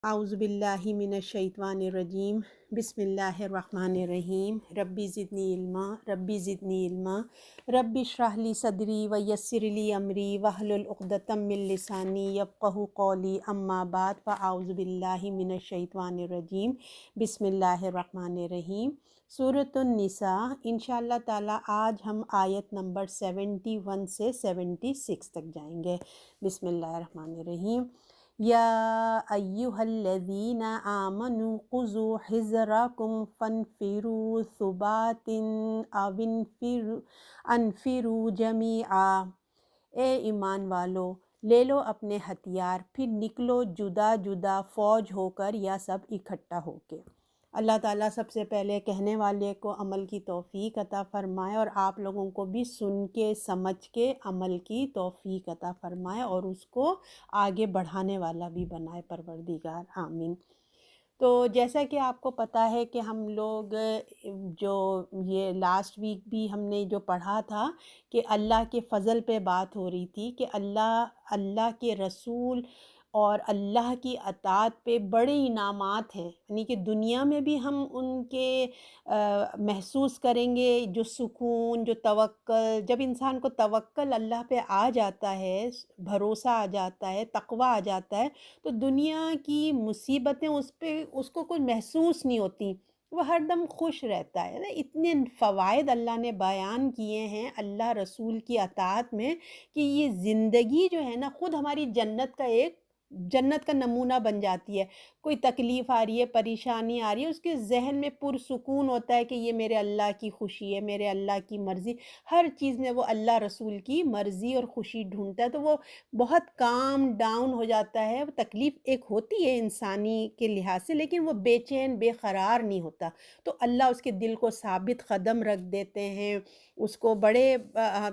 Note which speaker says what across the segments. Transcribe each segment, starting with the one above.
Speaker 1: اعوذ باللہ من الشیطان الرجیم بسم اللہ الرحمن الرحیم ربی زدنی علما ربی اشرح لی صدری ویسر لی امری واحلل عقدۃ من لسانی یفقہوا قولی اما بعد فاعوذ باللہ من الشیطان الرجیم بسم اللہ الرحمن الرحیم سورۃ النساء انشاءاللہ تعالی آج ہم آیت نمبر 71 سے 76 تک جائیں گے۔ بسم اللہ الرحمن الرحیم۔ یا ایہا الذین آمنوا خذوا حذرکم فانفروا ثبات او انفروا جمیعا، اے ایمان والو لے لو اپنے ہتھیار پھر نکلو جدا جدا فوج ہو کر یا سب اکٹھا ہو کے۔ اللہ تعالیٰ سب سے پہلے کہنے والے کو عمل کی توفیق عطا فرمائے اور آپ لوگوں کو بھی سن کے سمجھ کے عمل کی توفیق عطا فرمائے اور اس کو آگے بڑھانے والا بھی بنائے پروردگار، آمین۔ تو جیسا کہ آپ کو پتہ ہے کہ ہم لوگ جو یہ لاسٹ ویک بھی ہم نے جو پڑھا تھا کہ اللہ کے فضل پہ بات ہو رہی تھی کہ اللہ کے رسول اور اللہ کی اطاعت پہ بڑے انعامات ہیں، یعنی کہ دنیا میں بھی ہم ان کے محسوس کریں گے جو سکون، جو توکل، جب انسان کو توکل اللہ پہ آ جاتا ہے، بھروسہ آ جاتا ہے، تقوی آ جاتا ہے، تو دنیا کی مصیبتیں اس کو کوئی محسوس نہیں ہوتی، وہ ہر دم خوش رہتا ہے نا۔ اتنے فوائد اللہ نے بیان کیے ہیں اللہ رسول کی اطاعت میں کہ یہ زندگی جو ہے نا خود ہماری جنت کا نمونہ بن جاتی ہے۔ کوئی تکلیف آ رہی ہے، پریشانی آ رہی ہے، اس کے ذہن میں پرسکون ہوتا ہے کہ یہ میرے اللہ کی خوشی ہے، میرے اللہ کی مرضی، ہر چیز میں وہ اللہ رسول کی مرضی اور خوشی ڈھونڈتا ہے، تو وہ بہت کام ڈاؤن ہو جاتا ہے۔ وہ تکلیف ایک ہوتی ہے انسانی کے لحاظ سے، لیکن وہ بے چین بے قرار نہیں ہوتا، تو اللہ اس کے دل کو ثابت قدم رکھ دیتے ہیں، اس کو بڑے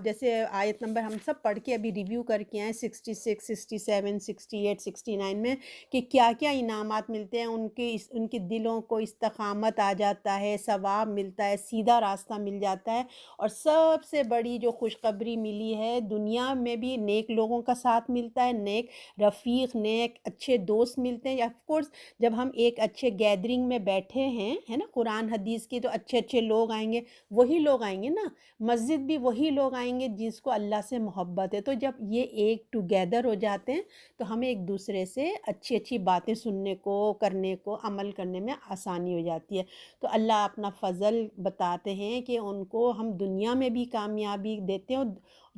Speaker 1: جیسے آیت نمبر ہم سب پڑھ کے ابھی ریویو کر کے آئے 66 67 68 69 میں کہ کیا کیا انعامات ملتے ہیں، ان کے دلوں کو استقامت آ جاتا ہے، ثواب ملتا ہے، سیدھا راستہ مل جاتا ہے، اور سب سے بڑی جو خوشخبری ملی ہے دنیا میں بھی نیک لوگوں کا ساتھ ملتا ہے، نیک رفیق، نیک اچھے دوست ملتے ہیں۔ آف کورس جب ہم ایک اچھے گیدرنگ میں بیٹھے ہیں ہے نا، قرآن حدیث کے، تو اچھے اچھے لوگ آئیں گے، وہی لوگ آئیں گے نا، مسجد بھی وہی لوگ آئیں گے جس کو اللہ سے محبت ہے۔ تو جب یہ ایک ٹوگیدر ہو جاتے ہیں تو ہمیں ایک دوسرے سے اچھی اچھی باتیں سننے کو، کرنے کو، عمل کرنے میں آسانی ہو جاتی ہے۔ تو اللہ اپنا فضل بتاتے ہیں کہ ان کو ہم دنیا میں بھی کامیابی دیتے ہیں، اور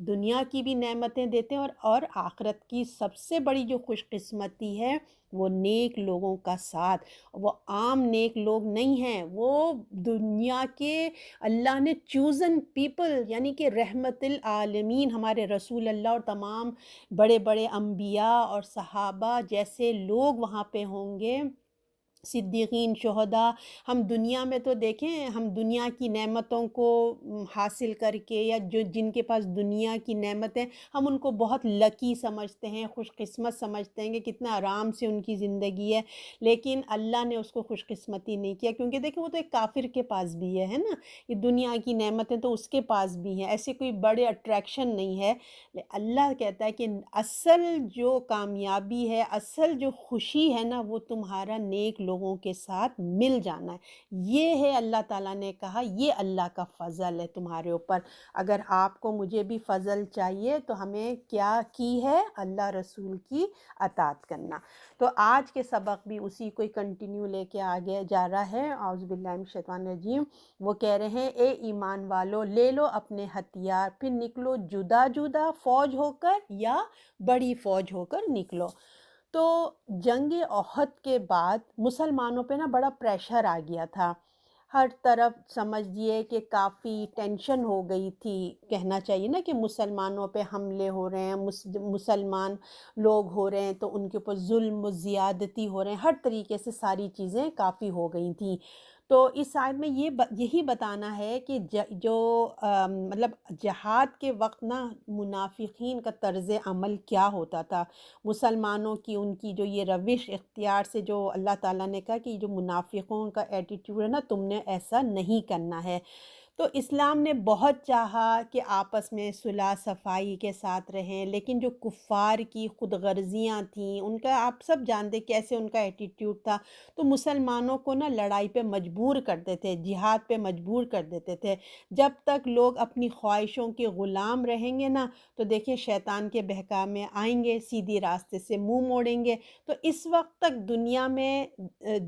Speaker 1: دنیا کی بھی نعمتیں دیتے ہیں، اور آخرت کی سب سے بڑی جو خوش قسمتی ہے وہ نیک لوگوں کا ساتھ۔ وہ عام نیک لوگ نہیں ہیں، وہ دنیا کے اللہ نے چوزن پیپل، یعنی کہ رحمت العالمین، ہمارے رسول اللہ اور تمام بڑے بڑے انبیاء اور صحابہ جیسے لوگ وہاں پہ ہوں گے، صدیقین، شہداء۔ ہم دنیا میں تو دیکھیں، ہم دنیا کی نعمتوں کو حاصل کر کے، یا جن کے پاس دنیا کی نعمتیں، ہم ان کو بہت لکی سمجھتے ہیں، خوش قسمت سمجھتے ہیں کہ کتنا آرام سے ان کی زندگی ہے، لیکن اللہ نے اس کو خوش قسمتی نہیں کیا، کیونکہ دیکھیں وہ تو ایک کافر کے پاس بھی ہے نا، یہ دنیا کی نعمتیں تو اس کے پاس بھی ہیں، ایسے کوئی بڑے اٹریکشن نہیں ہے۔ اللہ کہتا ہے کہ اصل جو کامیابی ہے، اصل جو خوشی ہے نا، وہ تمہارا نیک لوگوں کے ساتھ مل جانا ہے۔ یہ ہے اللہ تعالیٰ نے کہا، یہ اللہ کا فضل ہے تمہارے اوپر۔ اگر آپ کو مجھے بھی فضل چاہیے تو ہمیں کیا کی ہے؟ اللہ رسول کی اطاعت کرنا۔ تو آج کے سبق بھی اسی کو کنٹینیو لے کے آگے جا رہا ہے۔ اعوذ باللہ من الشیطان الرجیم۔ وہ کہہ رہے ہیں اے ایمان والو لے لو اپنے ہتھیار پھر نکلو جدا جدا فوج ہو کر یا بڑی فوج ہو کر نکلو۔ تو جنگ احد کے بعد مسلمانوں پہ نا بڑا پریشر آ گیا تھا، ہر طرف سمجھیے کہ کافی ٹینشن ہو گئی تھی، کہنا چاہیے نا کہ مسلمانوں پہ حملے ہو رہے ہیں، مسلمان لوگ ہو رہے ہیں تو ان کے اوپر ظلم و زیادتی ہو رہے ہیں، ہر طریقے سے ساری چیزیں کافی ہو گئی تھیں۔ تو اس آیت میں یہی بتانا ہے کہ جو مطلب جہاد کے وقت نا منافقین کا طرز عمل کیا ہوتا تھا، مسلمانوں کی ان کی جو یہ روش اختیار سے، جو اللہ تعالیٰ نے کہا کہ جو منافقوں کا ایٹیٹیوڈ ہے نا، تم نے ایسا نہیں کرنا ہے۔ تو اسلام نے بہت چاہا کہ آپس میں صلح صفائی کے ساتھ رہیں، لیکن جو کفار کی خود غرضیاں تھیں، ان کا آپ سب جانتے کیسے ان کا ایٹیٹیوڈ تھا، تو مسلمانوں کو نا لڑائی پہ مجبور کرتے تھے، جہاد پہ مجبور کر دیتے تھے۔ جب تک لوگ اپنی خواہشوں کے غلام رہیں گے نا، تو دیکھیں شیطان کے بہکا میں آئیں گے، سیدھی راستے سے منہ موڑیں گے۔ تو اس وقت تک دنیا میں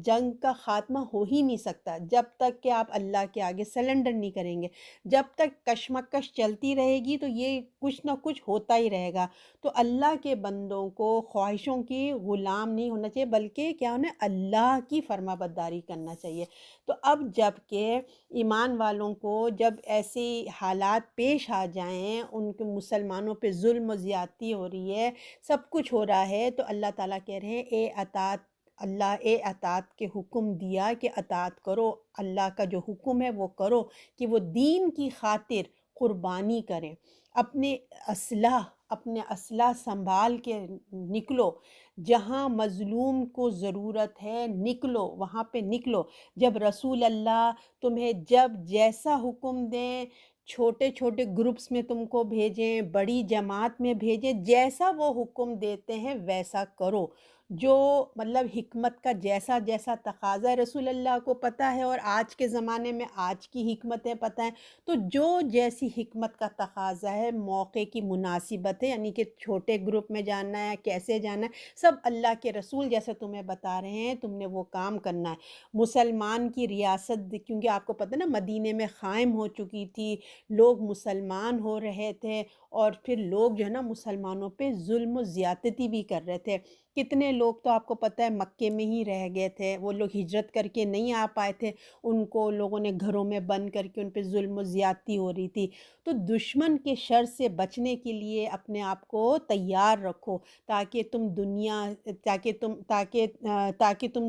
Speaker 1: جنگ کا خاتمہ ہو ہی نہیں سکتا جب تک کہ آپ اللہ کے آگے سلنڈر نہیں کریں گے۔ جب تک کشمکش چلتی رہے گی تو یہ کچھ نہ کچھ ہوتا ہی رہے گا۔ تو اللہ کے بندوں کو خواہشوں کی غلام نہیں ہونا چاہیے، بلکہ کیا انہیں اللہ کی فرما برداری کرنا چاہیے۔ تو اب جب کہ ایمان والوں کو جب ایسی حالات پیش آ جائیں، ان کے مسلمانوں پہ ظلم و زیادتی ہو رہی ہے، سب کچھ ہو رہا ہے، تو اللہ تعالیٰ کہہ رہے ہیں اے اطاعت اللہ، اے اطاعت کے حکم دیا کہ اطاعت کرو، اللہ کا جو حکم ہے وہ کرو، کہ وہ دین کی خاطر قربانی کریں، اپنے اسلحہ سنبھال کے نکلو، جہاں مظلوم کو ضرورت ہے نکلو، وہاں پہ نکلو۔ جب رسول اللہ تمہیں جب جیسا حکم دیں، چھوٹے چھوٹے گروپس میں تم کو بھیجیں، بڑی جماعت میں بھیجیں، جیسا وہ حکم دیتے ہیں ویسا کرو۔ جو مطلب حکمت کا جیسا جیسا تقاضا ہے رسول اللہ کو پتہ ہے، اور آج کے زمانے میں آج کی حکمتیں پتہ ہیں، تو جو جیسی حکمت کا تقاضا ہے، موقع کی مناسبت ہے، یعنی کہ چھوٹے گروپ میں جانا ہے، کیسے جانا ہے، سب اللہ کے رسول جیسے تمہیں بتا رہے ہیں، تم نے وہ کام کرنا ہے۔ مسلمان کی ریاست، کیونکہ آپ کو پتہ نا مدینے میں قائم ہو چکی تھی، لوگ مسلمان ہو رہے تھے، اور پھر لوگ جو ہے نا مسلمانوں پہ ظلم و زیادتی بھی کر رہے تھے۔ کتنے لوگ تو آپ کو پتہ ہے مکے میں ہی رہ گئے تھے، وہ لوگ ہجرت کر کے نہیں آ پائے تھے، ان کو لوگوں نے گھروں میں بند کر کے ان پہ ظلم و زیادتی ہو رہی تھی۔ تو دشمن کے شر سے بچنے کے لیے اپنے آپ کو تیار رکھو، تاکہ تم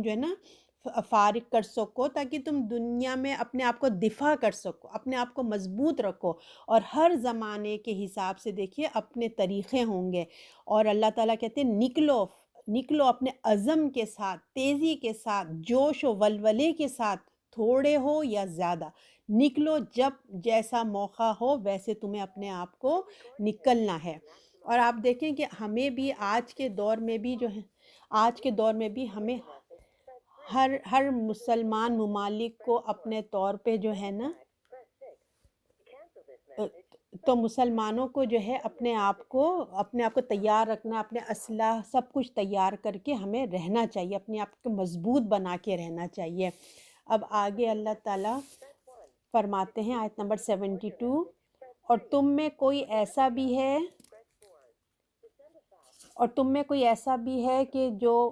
Speaker 1: جو ہے نا فارغ کر سکو، تاکہ تم دنیا میں اپنے آپ کو دفاع کر سکو، اپنے آپ کو مضبوط رکھو، اور ہر زمانے کے حساب سے دیکھیے اپنے طریقے ہوں گے۔ اور اللہ تعالیٰ کہتے ہیں نکلو اپنے عزم کے ساتھ، تیزی کے ساتھ، جوش و ولولے کے ساتھ، تھوڑے ہو یا زیادہ نکلو، جب جیسا موقع ہو ویسے تمہیں اپنے آپ کو نکلنا ہے۔ اور آپ دیکھیں کہ ہمیں بھی آج کے دور میں بھی جو ہے، آج کے دور میں بھی ہمیں ہر مسلمان ممالک کو اپنے طور پہ جو ہے نا، تو مسلمانوں کو جو ہے اپنے آپ کو تیار رکھنا، اپنے اسلحہ سب کچھ تیار کر کے ہمیں رہنا چاہیے، اپنے آپ کو مضبوط بنا کے رہنا چاہیے۔ اب آگے اللہ تعالیٰ فرماتے ہیں آیت نمبر 72، اور تم میں کوئی ایسا بھی ہے کہ جو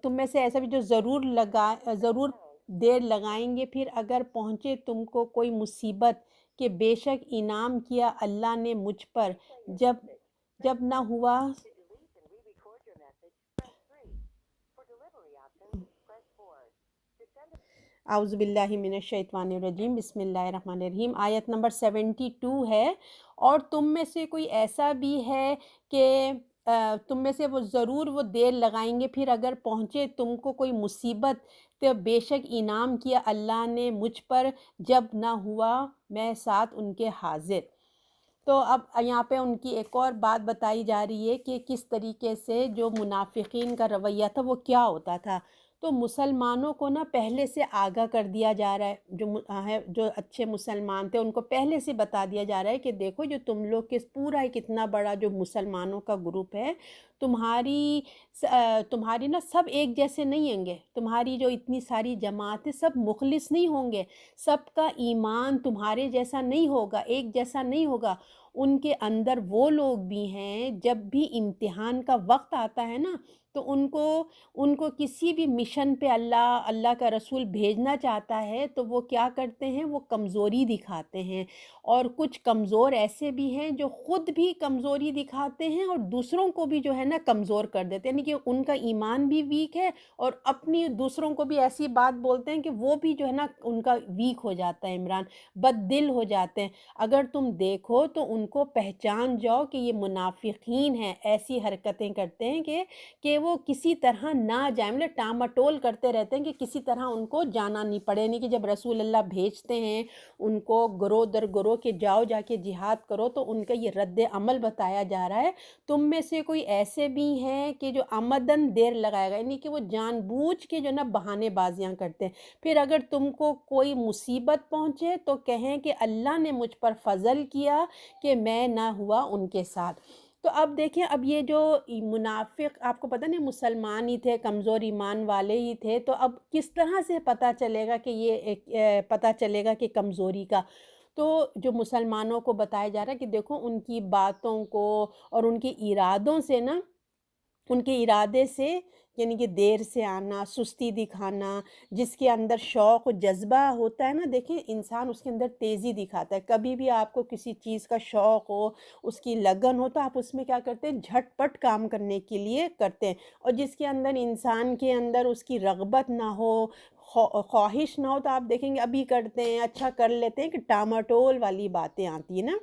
Speaker 1: تم میں سے ایسا بھی جو ضرور دیر لگائیں گے، پھر اگر پہنچے تم کو کوئی مصیبت کہ بے شک انعام کیا اللہ نے مجھ پر، جب نہ ہوا اعوذ باللہ من الشیطان الرجیم، بسم اللہ الرحمن الرحیم۔ آیت نمبر 72 ہے، اور تم میں سے کوئی ایسا بھی ہے کہ تم میں سے وہ دیر لگائیں گے، پھر اگر پہنچے تم کو کوئی مصیبت تو بے شک انعام کیا اللہ نے مجھ پر، جب نہ ہوا میں ساتھ ان کے حاضر۔ تو اب یہاں پہ ان کی ایک اور بات بتائی جا رہی ہے کہ کس طریقے سے جو منافقین کا رویہ تھا وہ کیا ہوتا تھا۔ تو مسلمانوں کو نا پہلے سے آگاہ کر دیا جا رہا ہے، جو اچھے مسلمان تھے ان کو پہلے سے بتا دیا جا رہا ہے کہ دیکھو جو تم لوگ کے پورا ایک اتنا بڑا جو مسلمانوں کا گروپ ہے، تمہاری نا سب ایک جیسے نہیں ہوں گے، تمہاری جو اتنی ساری جماعت ہے سب مخلص نہیں ہوں گے، سب کا ایمان تمہارے جیسا نہیں ہوگا، ایک جیسا نہیں ہوگا۔ ان کے اندر وہ لوگ بھی ہیں جب بھی امتحان کا وقت آتا ہے نا، تو ان کو کسی بھی مشن پہ اللہ کا رسول بھیجنا چاہتا ہے تو وہ کیا کرتے ہیں، وہ کمزوری دکھاتے ہیں، اور کچھ کمزور ایسے بھی ہیں جو خود بھی کمزوری دکھاتے ہیں اور دوسروں کو بھی جو ہے نا کمزور کر دیتے ہیں، یعنی کہ ان کا ایمان بھی ویک ہے اور اپنی دوسروں کو بھی ایسی بات بولتے ہیں کہ وہ بھی جو ہے نا ان کا ویک ہو جاتا ہے، عمران بد دل ہو جاتے ہیں۔ اگر تم دیکھو تو ان کو پہچان جاؤ کہ یہ منافقین ہیں، ایسی حرکتیں کرتے ہیں کہ وہ کسی طرح نہ جائیں، مطلب ٹامٹول کرتے رہتے ہیں کہ کسی طرح ان کو جانا نہیں پڑے، نہیں کہ جب رسول اللہ بھیجتے ہیں ان کو گروہ در گروہ کہ جاؤ جا کے جہاد کرو، تو ان کا یہ رد عمل بتایا جا رہا ہے۔ تم میں سے کوئی ایسے بھی ہیں کہ جو آمدن دیر لگائے گا، یعنی کہ وہ جان بوجھ کے جو نا بہانے بازیاں کرتے ہیں۔ پھر اگر تم کو کوئی مصیبت پہنچے تو کہیں کہ اللہ نے مجھ پر فضل کیا کہ میں نہ ہوا ان کے ساتھ۔ تو اب دیکھیں، اب یہ جو منافق آپ کو پتہ نہیں مسلمان ہی تھے، کمزور ایمان والے ہی تھے، تو اب کس طرح سے پتہ چلے گا کہ یہ پتہ چلے گا کہ کمزوری کا؟ تو جو مسلمانوں کو بتایا جا رہا ہے کہ دیکھو ان کی باتوں کو اور ان کے ارادوں سے نا، ان کے ارادے سے، یعنی کہ دیر سے آنا، سستی دکھانا، جس کے اندر شوق و جذبہ ہوتا ہے نا، دیکھیں انسان اس کے اندر تیزی دکھاتا ہے۔ کبھی بھی آپ کو کسی چیز کا شوق ہو، اس کی لگن ہو، تو آپ اس میں کیا کرتے ہیں، جھٹ پٹ کام کرنے کے لیے کرتے ہیں۔ اور جس کے اندر انسان کے اندر اس کی رغبت نہ ہو، خواہش نہ ہو، تو آپ دیکھیں گے ابھی کرتے ہیں، اچھا کر لیتے ہیں، کہ ٹاماٹول والی باتیں آتی ہیں نا،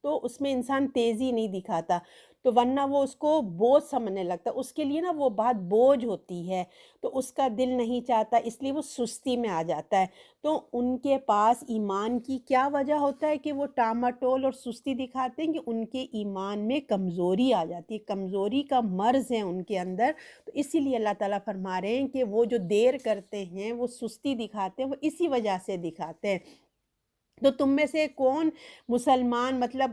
Speaker 1: تو اس میں انسان تیزی نہیں دکھاتا، تو ورنہ وہ اس کو بوجھ سمجھنے لگتا ہے، اس کے لیے نا وہ بات بوجھ ہوتی ہے، تو اس کا دل نہیں چاہتا، اس لیے وہ سستی میں آ جاتا ہے۔ تو ان کے پاس ایمان کی کیا وجہ ہوتا ہے کہ وہ ٹاماٹول اور سستی دکھاتے ہیں، کہ ان کے ایمان میں کمزوری آ جاتی ہے، کمزوری کا مرض ہے ان کے اندر۔ تو اسی لیے اللہ تعالیٰ فرما رہے ہیں کہ وہ جو دیر کرتے ہیں، وہ سستی دکھاتے ہیں، وہ اسی وجہ سے دکھاتے ہیں۔ تو تم میں سے کون مسلمان، مطلب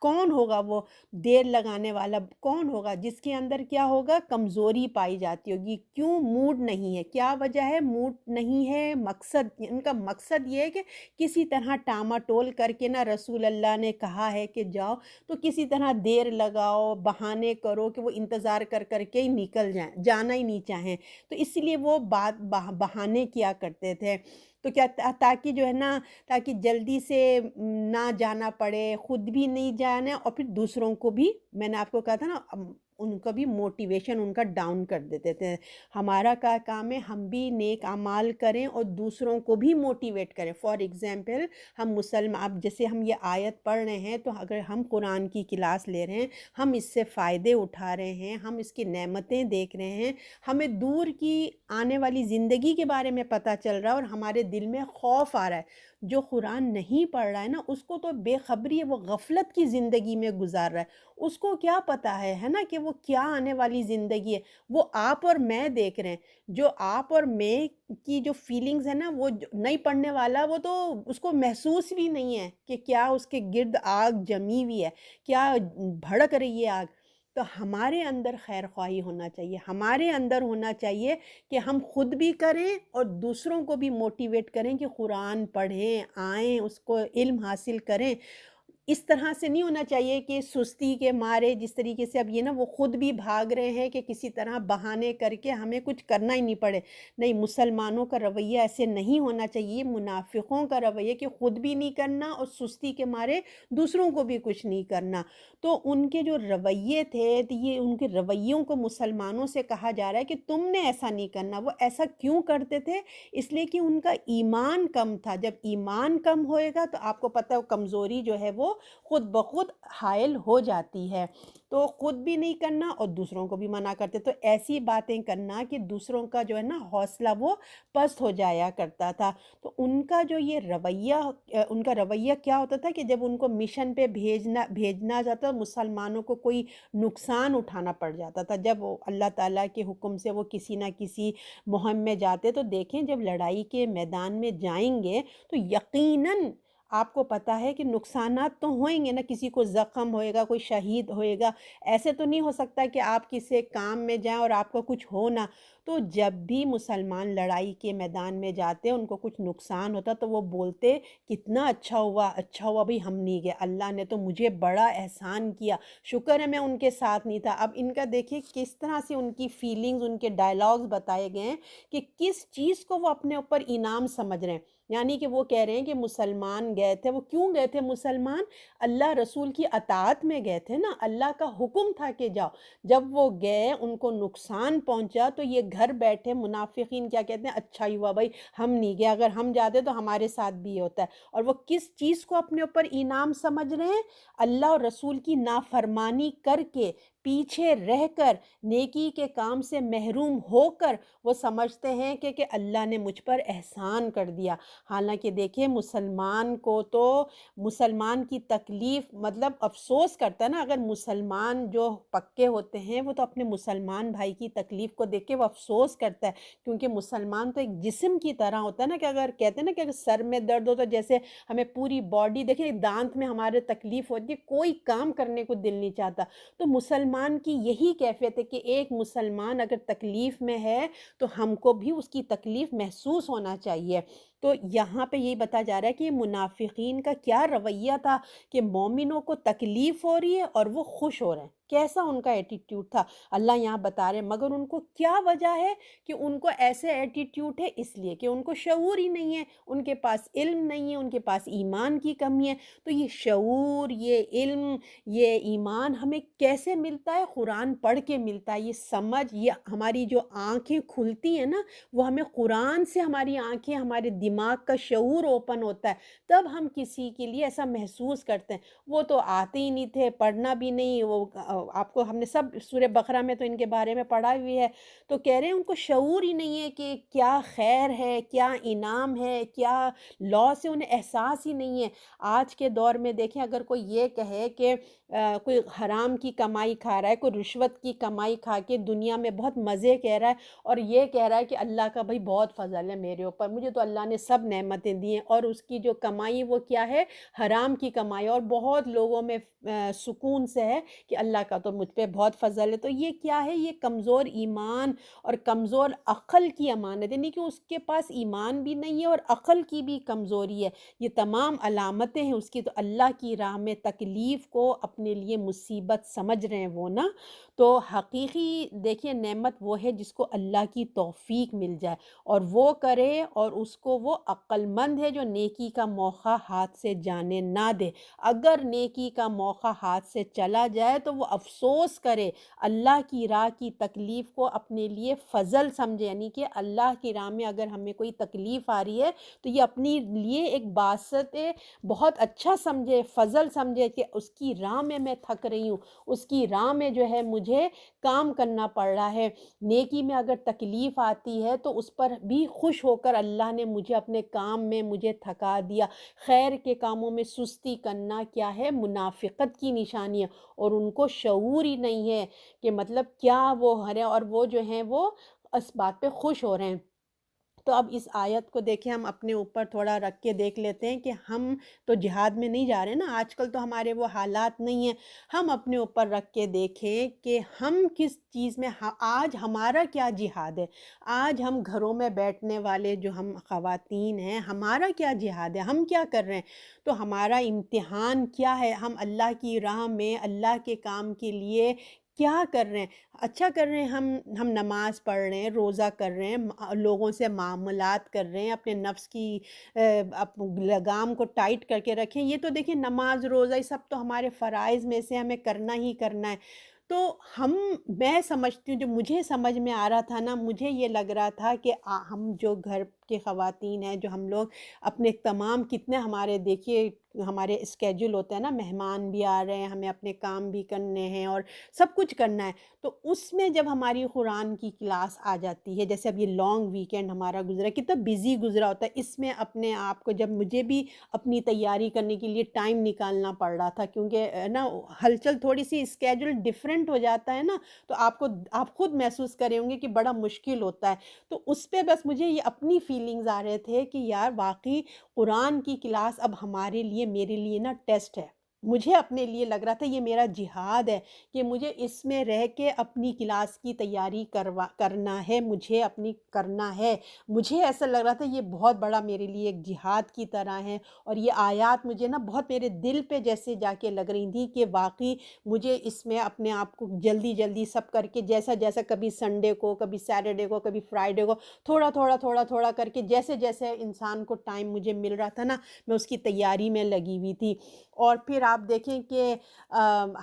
Speaker 1: کون ہوگا وہ دیر لگانے والا، کون ہوگا جس کے اندر کیا ہوگا، کمزوری پائی جاتی ہوگی؟ کیوں موڈ نہیں ہے؟ کیا وجہ ہے موڈ نہیں ہے؟ مقصد، ان کا مقصد یہ ہے کہ کسی طرح ٹاماٹول کر کے نا، رسول اللہ نے کہا ہے کہ جاؤ، تو کسی طرح دیر لگاؤ، بہانے کرو کہ وہ انتظار کر کر کے ہی نکل جائیں، جانا ہی نہیں چاہیں، تو اس لیے وہ بات بہانے کیا کرتے تھے۔ تو کیا تاکہ جو ہے نا، تاکہ جلدی سے نہ جانا پڑے، خود بھی نہیں جانا، اور پھر دوسروں کو بھی، میں نے آپ کو کہا تھا نا، ان کا بھی موٹیویشن ان کا ڈاؤن کر دیتے تھے۔ ہمارا کیا کام ہے، ہم بھی نیک اعمال کریں اور دوسروں کو بھی موٹیویٹ کریں۔ فار ایگزامپل، ہم مسلمان، اب جیسے ہم یہ آیت پڑھ رہے ہیں، تو اگر ہم قرآن کی کلاس لے رہے ہیں، ہم اس سے فائدے اٹھا رہے ہیں، ہم اس کی نعمتیں دیکھ رہے ہیں، ہمیں دور کی آنے والی زندگی کے بارے میں پتہ چل رہا ہے، اور ہمارے دل میں خوف آ رہا ہے۔ جو قرآن نہیں پڑھ رہا ہے نا، اس کو تو بے خبری ہے، وہ غفلت کی زندگی میں گزار رہا ہے، اس کو کیا پتہ ہے نا، کہ وہ کیا آنے والی زندگی ہے۔ وہ آپ اور میں دیکھ رہے ہیں، جو آپ اور میں کی جو فیلنگز ہے نا، وہ نہیں پڑھنے والا، وہ تو اس کو محسوس بھی نہیں ہے کہ کیا اس کے گرد آگ جمی ہوئی ہے، کیا بھڑک رہی ہے آگ۔ تو ہمارے اندر خیر خواہی ہونا چاہیے، ہمارے اندر ہونا چاہیے کہ ہم خود بھی کریں اور دوسروں کو بھی موٹیویٹ کریں کہ قرآن پڑھیں، آئیں، اس کو علم حاصل کریں۔ اس طرح سے نہیں ہونا چاہیے کہ سستی کے مارے، جس طریقے سے اب یہ نا وہ خود بھی بھاگ رہے ہیں کہ کسی طرح بہانے کر کے ہمیں کچھ کرنا ہی نہیں پڑے۔ نہیں، مسلمانوں کا رویہ ایسے نہیں ہونا چاہیے، یہ منافقوں کا رویہ کہ خود بھی نہیں کرنا اور سستی کے مارے دوسروں کو بھی کچھ نہیں کرنا۔ تو ان کے جو رویے تھے، تو یہ ان کے رویوں کو مسلمانوں سے کہا جا رہا ہے کہ تم نے ایسا نہیں کرنا۔ وہ ایسا کیوں کرتے تھے؟ اس لیے کہ ان کا ایمان کم تھا۔ جب ایمان کم ہوئے گا تو آپ کو پتہ ہے کمزوری جو ہے وہ خود بخود حائل ہو جاتی ہے۔ تو خود بھی نہیں کرنا اور دوسروں کو بھی منع کرتے، تو ایسی باتیں کرنا کہ دوسروں کا جو ہے نا حوصلہ وہ پست ہو جایا کرتا تھا۔ تو ان کا جو یہ رویہ، ان کا رویہ کیا ہوتا تھا کہ جب ان کو مشن پہ بھیجنا جاتا، مسلمانوں کو کوئی نقصان اٹھانا پڑ جاتا تھا، جب وہ اللہ تعالیٰ کے حکم سے وہ کسی نہ کسی مہم میں جاتے، تو دیکھیں جب لڑائی کے میدان میں جائیں گے تو یقیناً آپ کو پتہ ہے کہ نقصانات تو ہوئیں گے نا، کسی کو زخم ہوئے گا، کوئی شہید ہوئے گا، ایسے تو نہیں ہو سکتا کہ آپ کسی کام میں جائیں اور آپ کو کچھ ہو نہ۔ تو جب بھی مسلمان لڑائی کے میدان میں جاتے، ان کو کچھ نقصان ہوتا، تو وہ بولتے کتنا اچھا ہوا بھی ہم نہیں گئے، اللہ نے تو مجھے بڑا احسان کیا، شکر ہے میں ان کے ساتھ نہیں تھا۔ اب ان کا دیکھیں کس طرح سے ان کی فیلنگز، ان کے ڈائلاگز بتائے گئے ہیں کہ کس چیز کو وہ اپنے اوپر انعام سمجھ رہے ہیں۔ یعنی کہ وہ کہہ رہے ہیں کہ مسلمان گئے تھے، وہ کیوں گئے تھے مسلمان؟ اللہ رسول کی اطاعت میں گئے تھے نا، اللہ کا حکم تھا کہ جاؤ۔ جب وہ گئے ان کو نقصان پہنچا تو یہ گھر بیٹھے منافقین کیا کہتے ہیں، اچھا ہی ہوا بھائی ہم نہیں گئے، اگر ہم جاتے تو ہمارے ساتھ بھی یہ ہوتا ہے۔ اور وہ کس چیز کو اپنے اوپر انعام سمجھ رہے ہیں؟ اللہ اور رسول کی نافرمانی کر کے، پیچھے رہ کر، نیکی کے کام سے محروم ہو کر وہ سمجھتے ہیں کہ اللہ نے مجھ پر احسان کر دیا۔ حالانکہ دیکھیں مسلمان کو تو مسلمان کی تکلیف مطلب افسوس کرتا ہے نا، اگر مسلمان جو پکے ہوتے ہیں وہ تو اپنے مسلمان بھائی کی تکلیف کو دیکھ کے وہ افسوس کرتا ہے، کیونکہ مسلمان تو ایک جسم کی طرح ہوتا ہے نا، کہ اگر کہتے ہیں نا کہ اگر سر میں درد ہو تو جیسے ہمیں پوری باڈی، دیکھیں دانت میں ہمارے تکلیف ہوتی ہے، کوئی کام کرنے کو دل نہیں چاہتا، تو مسلمان کی یہی کیفیت ہے کہ ایک مسلمان اگر تکلیف میں ہے تو ہم کو بھی اس کی تکلیف محسوس ہونا چاہیے۔ تو یہاں پہ یہی بتایا جا رہا ہے کہ منافقین کا کیا رویہ تھا کہ مومنوں کو تکلیف ہو رہی ہے اور وہ خوش ہو رہے ہیں، کیسا ان کا ایٹیٹیوڈ تھا اللہ یہاں بتا رہے ہیں۔ مگر ان کو کیا وجہ ہے کہ ان کو ایسے ایٹیٹیوڈ ہے؟ اس لیے کہ ان کو شعور ہی نہیں ہے، ان کے پاس علم نہیں ہے، ان کے پاس ایمان کی کمی ہے۔ تو یہ شعور، یہ علم، یہ ایمان ہمیں کیسے ملتا ہے؟ قرآن پڑھ کے ملتا ہے، یہ سمجھ، یہ ہماری جو آنکھیں کھلتی ہیں نا، وہ ہمیں قرآن سے ہماری آنکھیں، ہمارے دماغ کا شعور اوپن ہوتا ہے، تب ہم کسی کے لیے ایسا محسوس کرتے ہیں۔ وہ تو آتے ہی نہیں تھے، پڑھنا بھی نہیں، وہ آپ کو ہم نے سب سورہ بقرہ میں تو ان کے بارے میں پڑھا ہوئی ہے، تو کہہ رہے ہیں ان کو شعور ہی نہیں ہے کہ کیا خیر ہے، کیا انعام ہے، کیا لاس ہے، انہیں احساس ہی نہیں ہے۔ آج کے دور میں دیکھیں اگر کوئی یہ کہے کہ کوئی حرام کی کمائی کھا رہا ہے، کوئی رشوت کی کمائی کھا کے دنیا میں بہت مزے کہہ رہا ہے اور یہ کہہ رہا ہے کہ اللہ کا بھائی بہت فضل ہے میرے اوپر، مجھے تو اللہ نے سب نعمتیں دی ہیں، اور اس کی جو کمائی وہ کیا ہے؟ حرام کی کمائی، اور بہت لوگوں میں سکون سے ہے کہ اللہ کا تو مجھ پہ بہت فضل ہے۔ تو یہ کیا ہے؟ یہ کمزور ایمان اور کمزور عقل کی امانت، یعنی کہ اس کے پاس ایمان بھی نہیں ہے اور عقل کی بھی کمزوری ہے۔ یہ تمام علامتیں ہیں اس کی۔ تو اللہ کی راہ میں تکلیف کو اپنے لیے مصیبت سمجھ رہے ہیں وہ نا، تو حقیقی دیکھیں نعمت وہ ہے جس کو اللہ کی توفیق مل جائے اور وہ کرے، اور اس کو وہ عقل مند ہے جو نیکی کا موقع ہاتھ سے جانے نہ دے۔ اگر نیکی کا موقع ہاتھ سے چلا جائے تو وہ افسوس کرے، اللہ کی راہ کی تکلیف کو اپنے لیے فضل سمجھے، یعنی کہ اللہ کی راہ میں اگر ہمیں کوئی تکلیف آ رہی ہے تو یہ اپنے لیے ایک باعث بہت اچھا سمجھے، فضل سمجھے کہ اس کی راہ میں تھک رہی ہوں، اس کی راہ میں جو ہے مجھے کام کرنا پڑ رہا ہے۔ نیکی میں اگر تکلیف آتی ہے تو اس پر بھی خوش ہو کر اللہ نے مجھے اپنے کام میں مجھے تھکا دیا۔ خیر کے کاموں میں سستی کرنا کیا ہے؟ منافقت کی نشانی ہے، اور ان کو شعور ہی نہیں ہے کہ مطلب کیا وہ ہرے، اور وہ جو ہیں وہ اس بات پہ خوش ہو رہے ہیں۔ تو اب اس آیت کو دیکھیں، ہم اپنے اوپر تھوڑا رکھ کے دیکھ لیتے ہیں کہ ہم تو جہاد میں نہیں جا رہے نا، آج کل تو ہمارے وہ حالات نہیں ہیں۔ ہم اپنے اوپر رکھ کے دیکھیں کہ ہم کس چیز میں، آج ہمارا کیا جہاد ہے؟ آج ہم گھروں میں بیٹھنے والے جو ہم خواتین ہیں، ہمارا کیا جہاد ہے؟ ہم کیا کر رہے ہیں؟ تو ہمارا امتحان کیا ہے؟ ہم اللہ کی راہ میں اللہ کے کام کے لیے کیا کر رہے ہیں؟ اچھا کر رہے ہیں، ہم نماز پڑھ رہے ہیں، روزہ کر رہے ہیں، لوگوں سے معاملات کر رہے ہیں، اپنے نفس کی لگام کو ٹائٹ کر کے رکھیں۔ یہ تو دیکھیں نماز روزہ یہ سب تو ہمارے فرائض میں سے ہمیں کرنا ہی کرنا ہے۔ تو میں سمجھتی ہوں، جو مجھے سمجھ میں آ رہا تھا نا، مجھے یہ لگ رہا تھا کہ ہم جو گھر کے خواتین ہیں، جو ہم لوگ اپنے تمام کتنے ہمارے دیکھیے ہمارے اسکیجول ہوتا ہے نا، مہمان بھی آ رہے ہیں، ہمیں اپنے کام بھی کرنے ہیں اور سب کچھ کرنا ہے، تو اس میں جب ہماری قرآن کی کلاس آ جاتی ہے، جیسے اب یہ لانگ ویکینڈ ہمارا گزرا، کتنا بزی گزرا ہوتا ہے، اس میں اپنے آپ کو جب مجھے بھی اپنی تیاری کرنے کے لیے ٹائم نکالنا پڑ رہا تھا، کیونکہ نا ہلچل تھوڑی سی اسکیجول ڈفرینٹ ہو جاتا ہے نا، تو آپ خود محسوس کریں ہوں گے کہ بڑا مشکل ہوتا ہے۔ تو اس پہ بس مجھے یہ اپنی فیلنگز آ رہے تھے کہ یار واقعی قرآن کی کلاس اب ہمارے لیے، میرے لیے نا ٹیسٹ ہے، مجھے اپنے لیے لگ رہا تھا یہ میرا جہاد ہے کہ مجھے اس میں رہ کے اپنی کلاس کی تیاری کرنا ہے، مجھے اپنی کرنا ہے۔ مجھے ایسا لگ رہا تھا یہ بہت بڑا میرے لیے ایک جہاد کی طرح ہے، اور یہ آیات مجھے نا بہت میرے دل پہ جیسے جا کے لگ رہی تھیں کہ واقعی مجھے اس میں اپنے آپ کو جلدی جلدی سب کر کے جیسا جیسا کبھی سنڈے کو، کبھی سیٹرڈے کو، کبھی فرائیڈے کو تھوڑا تھوڑا تھوڑا تھوڑا کر کے جیسے جیسے انسان کو ٹائم مجھے مل رہا تھا نا، میں اس کی تیاری میں لگی ہوئی تھی۔ اور پھر آپ دیکھیں کہ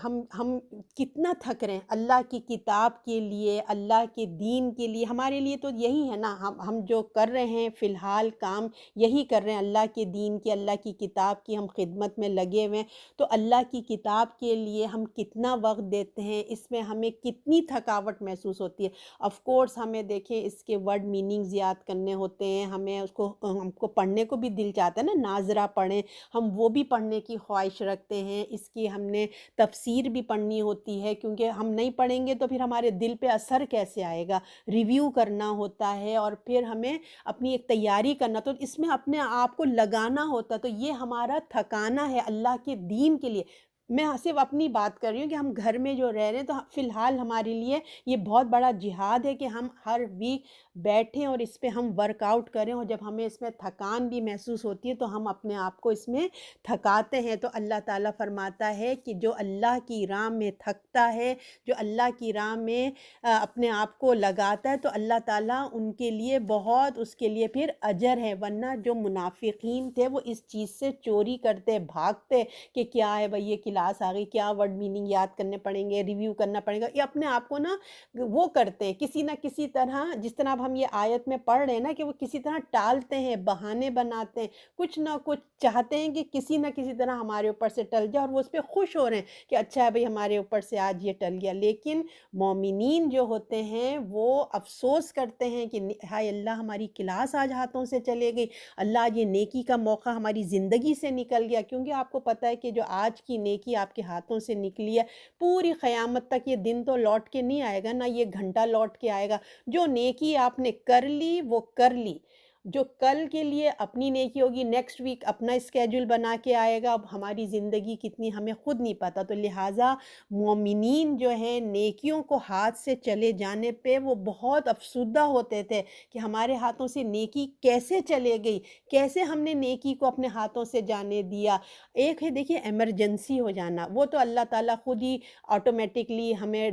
Speaker 1: ہم کتنا تھک رہے ہیں اللہ کی کتاب کے لیے، اللہ کے دین کے لیے۔ ہمارے لیے تو یہی ہے نا، ہم جو کر رہے ہیں فی الحال کام یہی کر رہے ہیں، اللہ کے دین کی، اللہ کی کتاب کی ہم خدمت میں لگے ہوئے ہیں۔ تو اللہ کی کتاب کے لیے ہم کتنا وقت دیتے ہیں، اس میں ہمیں کتنی تھکاوٹ محسوس ہوتی ہے۔ آف کورس ہمیں دیکھیں اس کے ورڈ میننگز یاد کرنے ہوتے ہیں، ہمیں ہم کو پڑھنے کو بھی دل چاہتا ہے نا، ناظرہ پڑھیں، ہم وہ بھی پڑھنے کی خواہش رکھتے ہیں۔ اس کی ہم نے تفسیر بھی پڑھنی ہوتی ہے، کیونکہ ہم نہیں پڑھیں گے تو پھر ہمارے دل پہ اثر کیسے آئے گا۔ ریویو کرنا ہوتا ہے، اور پھر ہمیں اپنی ایک تیاری کرنا، تو اس میں اپنے آپ کو لگانا ہوتا ہے۔ تو یہ ہمارا تھکانا ہے اللہ کے دین کے لیے۔ میں صرف اپنی بات کر رہی ہوں کہ ہم گھر میں جو رہ رہے ہیں، تو فی الحال ہمارے لیے یہ بہت بڑا جہاد ہے کہ ہم ہر ویک بیٹھیں اور اس پہ ہم ورک آؤٹ کریں، اور جب ہمیں اس میں تھکان بھی محسوس ہوتی ہے تو ہم اپنے آپ کو اس میں تھکاتے ہیں۔ تو اللہ تعالیٰ فرماتا ہے کہ جو اللہ کی راہ میں تھکتا ہے، جو اللہ کی راہ میں اپنے آپ کو لگاتا ہے، تو اللہ تعالیٰ ان کے لیے بہت اس کے لیے پھر اجر ہے۔ ورنہ جو منافقین تھے وہ اس چیز سے چوری کرتے، بھاگتے کہ کیا ہے بھئی، یہ کلاس آ گئی، کیا ورڈ میننگ یاد کرنے پڑیں گے، ریویو کرنا پڑے گا، یہ اپنے آپ کو نا وہ کرتے ہیں کسی نہ کسی طرح، جس طرح اب ہم یہ آیت میں پڑھ رہے ہیں نا کہ وہ کسی طرح ٹالتے ہیں، بہانے بناتے ہیں، کچھ نہ کچھ چاہتے ہیں کہ کسی نہ کسی طرح ہمارے اوپر سے ٹل جائے، اور وہ اس پہ خوش ہو رہے ہیں کہ اچھا ہے بھئی ہمارے اوپر سے آج یہ ٹل گیا۔ لیکن مومنین جو ہوتے ہیں وہ افسوس کرتے ہیں کہ ہائے اللہ، ہماری کلاس آج ہاتھوں سے چلے گئی، اللہ آج یہ نیکی کا موقع ہماری زندگی سے نکل گیا۔ کیونکہ آپ کو پتہ ہے کہ جو آج کی نیکی آپ کے ہاتھوں سے نکلی ہے، پوری قیامت تک یہ دن تو لوٹ کے نہیں آئے گا، نہ یہ گھنٹہ لوٹ کے آئے گا۔ جو نیکی آپ نے کر لی وہ کر لی، جو کل کے لیے اپنی نیکی ہوگی، نیکسٹ ویک اپنا اسکیجول بنا کے آئے گا۔ اب ہماری زندگی کتنی ہمیں خود نہیں پتہ، تو لہٰذا مومنین جو ہیں نیکیوں کو ہاتھ سے چلے جانے پہ وہ بہت افسردہ ہوتے تھے کہ ہمارے ہاتھوں سے نیکی کیسے چلے گئی، کیسے ہم نے نیکی کو اپنے ہاتھوں سے جانے دیا۔ ایک ہے دیکھیے ایمرجنسی ہو جانا، وہ تو اللہ تعالیٰ خود ہی آٹومیٹکلی ہمیں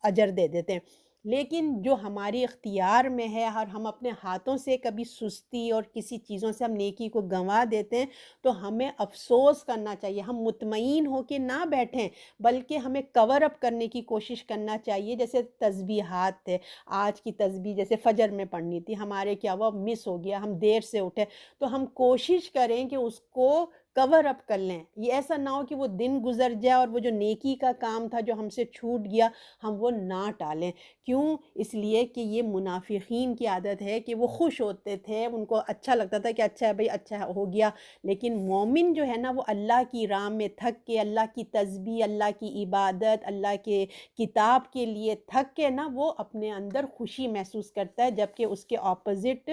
Speaker 1: اجر دے دیتے ہیں۔ لیکن جو ہماری اختیار میں ہے اور ہم اپنے ہاتھوں سے کبھی سستی اور کسی چیزوں سے ہم نیکی کو گنوا دیتے ہیں، تو ہمیں افسوس کرنا چاہیے۔ ہم مطمئن ہو کے نہ بیٹھیں، بلکہ ہمیں کور اپ کرنے کی کوشش کرنا چاہیے۔ جیسے تسبیحات تھے، آج کی تسبیح جیسے فجر میں پڑھنی تھی، ہمارے کیا ہوا مس ہو گیا، ہم دیر سے اٹھے، تو ہم کوشش کریں کہ اس کو کور اپ کر لیں۔ یہ ایسا نہ ہو کہ وہ دن گزر جائے اور وہ جو نیکی کا کام تھا جو ہم سے چھوٹ گیا، ہم وہ نہ ٹالیں۔ کیوں؟ اس لیے کہ یہ منافقین کی عادت ہے کہ وہ خوش ہوتے تھے، ان کو اچھا لگتا تھا کہ اچھا ہے بھئی، اچھا ہو گیا۔ لیکن مومن جو ہے نا، وہ اللہ کی راہ میں تھک کے، اللہ کی تسبیح، اللہ کی عبادت، اللہ کے کتاب کے لیے تھک کے نا، وہ اپنے اندر خوشی محسوس کرتا ہے، جبکہ اس کے اپوزٹ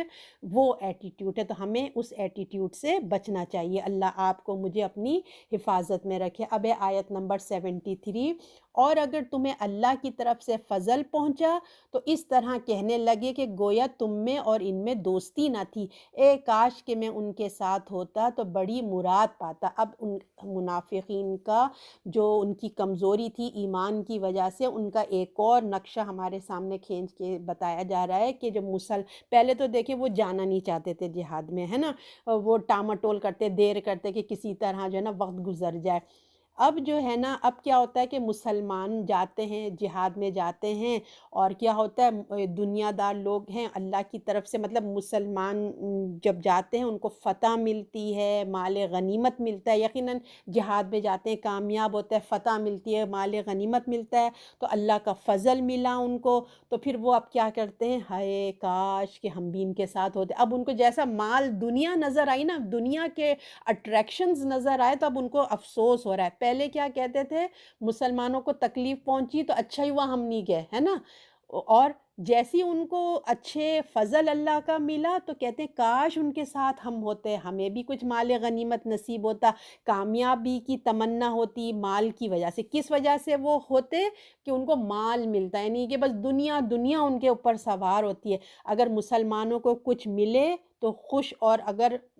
Speaker 1: وہ ایٹیٹیوڈ ہے۔ تو ہمیں اس ایٹیٹیوڈ سے بچنا چاہیے۔ اللہ آپ کو مجھے اپنی حفاظت میں رکھے۔ اب ہے آیت نمبر 73۔ اور اگر تمہیں اللہ کی طرف سے فضل پہنچا تو اس طرح کہنے لگے کہ گویا تم میں اور ان میں دوستی نہ تھی، اے کاش کہ میں ان کے ساتھ ہوتا تو بڑی مراد پاتا۔ اب ان منافقین کا جو ان کی کمزوری تھی ایمان کی وجہ سے، ان کا ایک اور نقشہ ہمارے سامنے کھینچ کے بتایا جا رہا ہے کہ جو پہلے تو دیکھیں وہ جانا نہیں چاہتے تھے جہاد میں، ہے نا، وہ ٹامٹول کرتے، دیر کرتے کہ کسی طرح جو ہے نا وقت گزر جائے۔ اب جو ہے نا، اب کیا ہوتا ہے کہ مسلمان جاتے ہیں جہاد میں جاتے ہیں، اور کیا ہوتا ہے دنیا دار لوگ ہیں اللہ کی طرف سے، مطلب مسلمان جب جاتے ہیں ان کو فتح ملتی ہے، مال غنیمت ملتا ہے، یقیناً جہاد میں جاتے ہیں کامیاب ہوتا ہے، فتح ملتی ہے، مال غنیمت ملتا ہے، تو اللہ کا فضل ملا ان کو، تو پھر وہ اب کیا کرتے ہیں، ہائے کاش کہ ہم بھی ان کے ساتھ ہوتے۔ اب ان کو جیسا مال دنیا نظر آئی نا، دنیا کے اٹریکشنز نظر آئے، تو اب ان کو افسوس ہو رہا ہے۔ پہلے کیا کہتے تھے، مسلمانوں کو تکلیف پہنچی تو اچھا ہی ہوا ہم نہیں گئے، ہے نا، اور جیسی ان کو اچھے فضل اللہ کا ملا تو کہتے ہیں کاش ان کے ساتھ ہم ہوتے، ہمیں بھی کچھ مال غنیمت نصیب ہوتا، کامیابی کی تمنا ہوتی مال کی وجہ سے۔ کس وجہ سے وہ ہوتے؟ کہ ان کو مال ملتا ہے، یعنی کہ بس دنیا دنیا ان کے اوپر سوار ہوتی ہے۔ اگر مسلمانوں کو کچھ ملے تو خوش، اور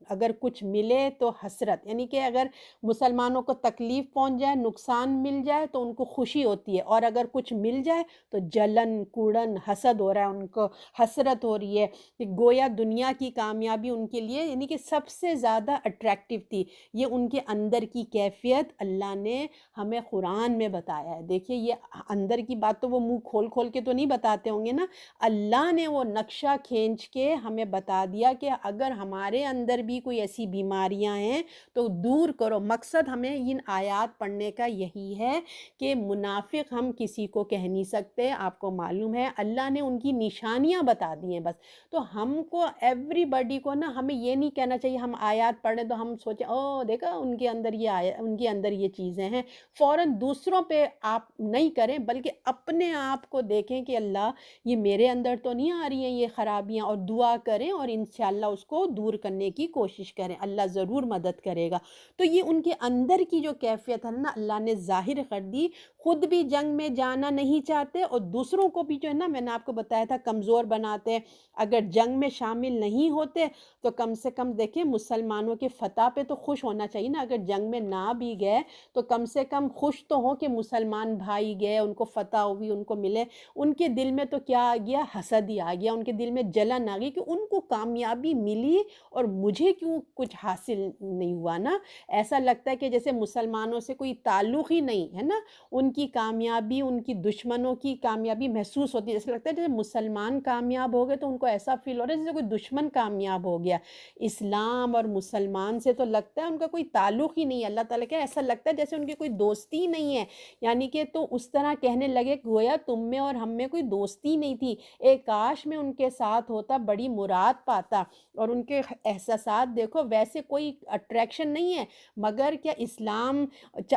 Speaker 1: اگر کچھ ملے تو حسرت، یعنی کہ اگر مسلمانوں کو تکلیف پہنچ جائے، نقصان مل جائے تو ان کو خوشی ہوتی ہے، اور اگر کچھ مل جائے تو جلن کوڑن حسد ہو رہا ہے، ان کو حسرت ہو رہی ہے کہ گویا دنیا کی کامیابی ان کے لیے یعنی کہ سب سے زیادہ اٹریکٹیو تھی۔ یہ ان کے اندر کی کیفیت اللہ نے ہمیں قرآن میں بتایا ہے۔ دیکھیے یہ اندر کی بات تو وہ منہ کھول کھول کے تو نہیں بتاتے ہوں گے نا، اللہ نے وہ نقشہ کھینچ کے ہمیں بتا دیا کہ اگر ہمارے اندر بھی کوئی ایسی بیماریاں ہیں تو دور کرو۔ مقصد ہمیں ان آیات پڑھنے کا یہی ہے کہ منافق ہم کسی کو کہہ نہیں سکتے، آپ کو معلوم ہے اللہ نے ان کی نشانیاں بتا دی ہیں بس۔ تو ہم کو ایوری بڈی کو نا ہمیں یہ نہیں کہنا چاہیے ہم آیات پڑھیں تو ہم سوچیں او دیکھا ان کے اندر یہ ان کے اندر یہ چیزیں ہیں، فوراً دوسروں پہ آپ نہیں کریں بلکہ اپنے آپ کو دیکھیں کہ اللہ یہ میرے اندر تو نہیں آ رہی ہیں یہ خرابیاں، اور دعا کریں اور انشاءاللہ اس کو دور کرنے کی کوشش کریں، اللہ ضرور مدد کرے گا۔ تو یہ ان کے اندر کی جو کیفیت ہے نا اللہ نے ظاہر کر دی، خود بھی جنگ میں جانا نہیں چاہتے اور دوسروں کو بھی جو ہے نا میں نے آپ کو بتایا تھا کمزور بناتے ہیں۔ اگر جنگ میں شامل نہیں ہوتے تو کم سے کم دیکھیں مسلمانوں کے فتح پہ تو خوش ہونا چاہیے نا، اگر جنگ میں نہ بھی گئے تو کم سے کم خوش تو ہوں کہ مسلمان بھائی گئے، ان کو فتح ہوئی، ان کو ملے۔ ان کے دل میں تو کیا آ گیا؟ حسد ہی آ گیا، ان کے دل میں جلن آ گئی کہ ان کو کامیابی ملی اور مجھے کیوں کچھ حاصل نہیں ہوا نا۔ ایسا لگتا ہے کہ جیسے مسلمانوں سے کوئی تعلق ہی نہیں ہے نا، ان کی کامیابی ان کی دشمنوں کی کامیابی محسوس ہوتی ہے، جیسے لگتا ہے جیسے مسلمان کامیاب ہو گئے تو ان کو ایسا فیل ہو رہا ہے جیسے کوئی دشمن کامیاب ہو گیا۔ اسلام اور مسلمان سے تو لگتا ہے ان کا کوئی تعلق ہی نہیں ہے، اللہ تعالیٰ کا ایسا لگتا ہے جیسے ان کی کوئی دوستی ہی نہیں ہے، یعنی کہ تو اس طرح کہنے لگے گویا تم میں اور ہم میں کوئی دوستی نہیں تھی، ایک کاش میں ان کے ساتھ ہوتا بڑی مراد پاتا۔ اور ان کے احساسات دیکھو ویسے کوئی اٹریکشن نہیں ہے، مگر کیا اسلام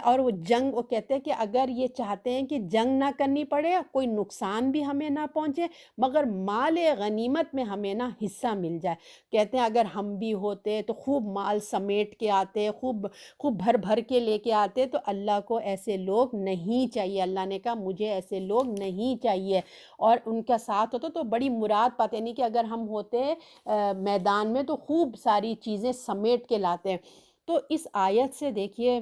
Speaker 1: اور وہ جنگ، وہ کہتے ہیں کہ اگر یہ چاہتے ہیں کہ جنگ نہ کرنی پڑے، کوئی نقصان بھی ہمیں نہ پہنچے، مگر مال غنیمت میں ہمیں نہ حصہ مل جائے۔ کہتے ہیں اگر ہم بھی ہوتے تو خوب مال سمیٹ کے آتے، خوب خوب بھر بھر کے لے کے آتے، تو اللہ کو ایسے لوگ نہیں چاہیے، اللہ نے کہا مجھے ایسے لوگ نہیں چاہیے، اور ان کا ساتھ ہوتا تو بڑی مراد پاتے، یعنی کہ اگر ہم ہوتے میدان میں تو خوب ساری چیزیں سمیٹ کے لاتے ہیں۔ تو اس آیت سے دیکھیے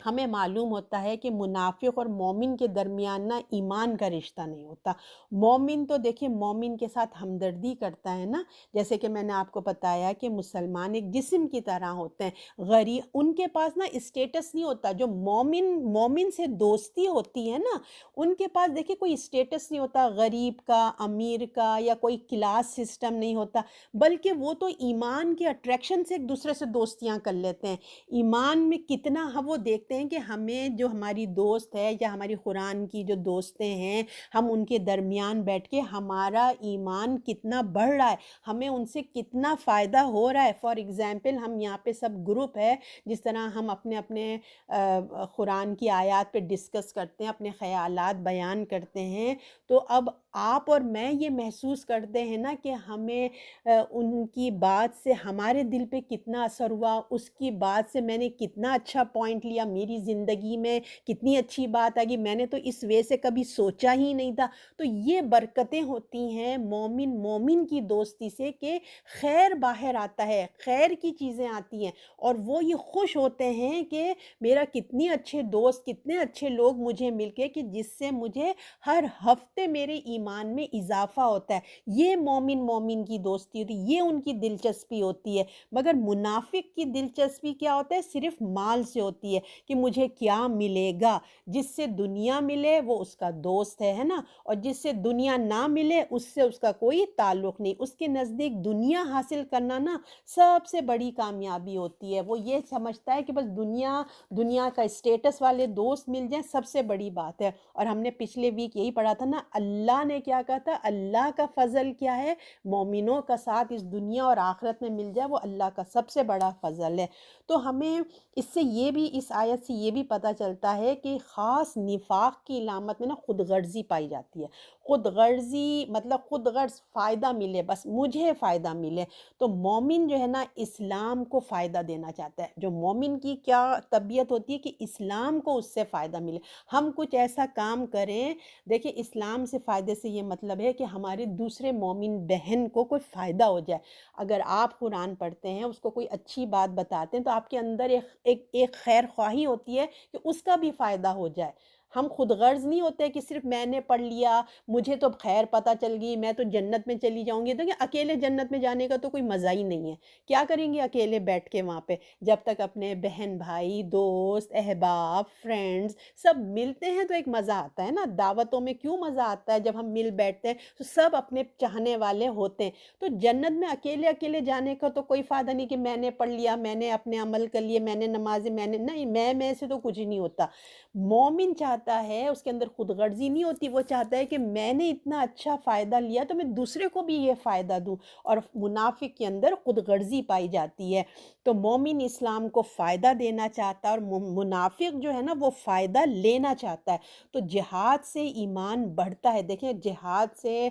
Speaker 1: ہمیں معلوم ہوتا ہے کہ منافق اور مومن کے درمیان نا ایمان کا رشتہ نہیں ہوتا۔ مومن تو دیکھیں مومن کے ساتھ ہمدردی کرتا ہے نا، جیسے کہ میں نے آپ کو بتایا کہ مسلمان ایک جسم کی طرح ہوتے ہیں، غریب ان کے پاس نا اسٹیٹس نہیں ہوتا، جو مومن سے دوستی ہوتی ہے نا ان کے پاس دیکھیں کوئی اسٹیٹس نہیں ہوتا، غریب کا امیر کا یا کوئی کلاس سسٹم نہیں ہوتا، بلکہ وہ تو ایمان کے اٹریکشن سے ایک دوسرے سے دوستیاں کر لیتے ہیں۔ ایمان میں کتنا ہم وہ دیکھتے ہیں کہ ہمیں جو ہماری دوست ہے یا ہماری قرآن کی جو دوستیں ہیں، ہم ان کے درمیان بیٹھ کے ہمارا ایمان کتنا بڑھ رہا ہے، ہمیں ان سے کتنا فائدہ ہو رہا ہے۔ فار ایگزامپل ہم یہاں پہ سب گروپ ہے، جس طرح ہم اپنے اپنے قرآن کی آیات پہ ڈسکس کرتے ہیں، اپنے خیالات بیان کرتے ہیں، تو اب آپ اور میں یہ محسوس کرتے ہیں نا کہ ہمیں ان کی بات سے ہمارے دل پہ کتنا اثر ہوا، اس کی بات سے میں نے کتنا اچھا پوائنٹ لیا، میری زندگی میں کتنی اچھی بات آ گئی، میں نے تو اس وے سے کبھی سوچا ہی نہیں تھا۔ تو یہ برکتیں ہوتی ہیں مومن کی دوستی سے کہ خیر باہر آتا ہے، خیر کی چیزیں آتی ہیں، اور وہ یہ خوش ہوتے ہیں کہ میرا کتنے اچھے دوست، کتنے اچھے لوگ مجھے مل کے کہ جس سے مجھے ہر ہفتے میرے ایمان میں اضافہ ہوتا ہے۔ یہ مومن کی دوستی ہوتی ہے، یہ ان کی دلچسپی ہوتی ہے۔ مگر منافق کی دلچسپی کیا ہوتا ہے؟ صرف مال سے ہوتی ہے کہ مجھے کیا ملے گا، جس سے دنیا ملے وہ اس کا دوست ہے نا، اور جس سے دنیا نہ ملے اس سے اس کا کوئی تعلق نہیں۔ اس کے نزدیک دنیا حاصل کرنا نا سب سے بڑی کامیابی ہوتی ہے، وہ یہ سمجھتا ہے کہ بس دنیا کا اسٹیٹس والے دوست مل جائیں سب سے بڑی بات ہے۔ اور ہم نے پچھلے ویک یہی پڑھا تھا نا، اللہ نے کیا کہا تھا، اللہ کا فضل کیا ہے؟ مومنوں کا ساتھ اس دنیا اور آخرت میں مل جائے وہ اللہ کا سب سے بڑا فضل ہے۔ تو ہمیں اس آیت سے یہ بھی پتہ چلتا ہے کہ خاص نفاق کی علامت میں نا خود غرضی پائی جاتی ہے۔ خود غرضی مطلب خود غرض فائدہ ملے، بس مجھے فائدہ ملے۔ تو مومن جو ہے نا اسلام کو فائدہ دینا چاہتا ہے۔ جو مومن کی کیا طبیعت ہوتی ہے کہ اسلام کو اس سے فائدہ ملے، ہم کچھ ایسا کام کریں۔ دیکھیں اسلام سے فائدے سے یہ مطلب ہے کہ ہمارے دوسرے مومن بہن کو کوئی فائدہ ہو جائے۔ اگر آپ قرآن پڑھتے ہیں، اس کو کوئی اچھی بات بتاتے ہیں، تو آپ کے اندر ایک خیر خواہی ہوتی ہے کہ اس کا بھی فائدہ ہو جائے۔ ہم خود غرض نہیں ہوتے کہ صرف میں نے پڑھ لیا، مجھے تو خیر پتہ چل گئی، میں تو جنت میں چلی جاؤں گی۔ دیکھیں اکیلے جنت میں جانے کا تو کوئی مزہ ہی نہیں ہے۔ کیا کریں گے اکیلے بیٹھ کے وہاں پہ؟ جب تک اپنے بہن بھائی، دوست، احباب، فرینڈز سب ملتے ہیں تو ایک مزہ آتا ہے نا۔ دعوتوں میں کیوں مزہ آتا ہے؟ جب ہم مل بیٹھتے ہیں تو سب اپنے چاہنے والے ہوتے ہیں۔ تو جنت میں اکیلے اکیلے جانے کا تو کوئی فائدہ نہیں کہ میں نے پڑھ لیا، میں نے اپنے عمل کر لیے، میں نے نمازیں، میں نے نہیں، میں سے تو کچھ نہیں ہوتا۔ مومن چاہتا ہے، اس کے اندر خود غرضی نہیں ہوتی، وہ چاہتا ہے کہ میں نے اتنا اچھا فائدہ لیا تو میں دوسرے کو بھی یہ فائدہ دوں۔ اور منافق کے اندر خود غرضی پائی جاتی ہے۔ تو مومن اسلام کو فائدہ دینا چاہتا ہے، اور منافق جو ہے نا وہ فائدہ لینا چاہتا ہے۔ تو جہاد سے ایمان بڑھتا ہے۔ دیکھیں جہاد سے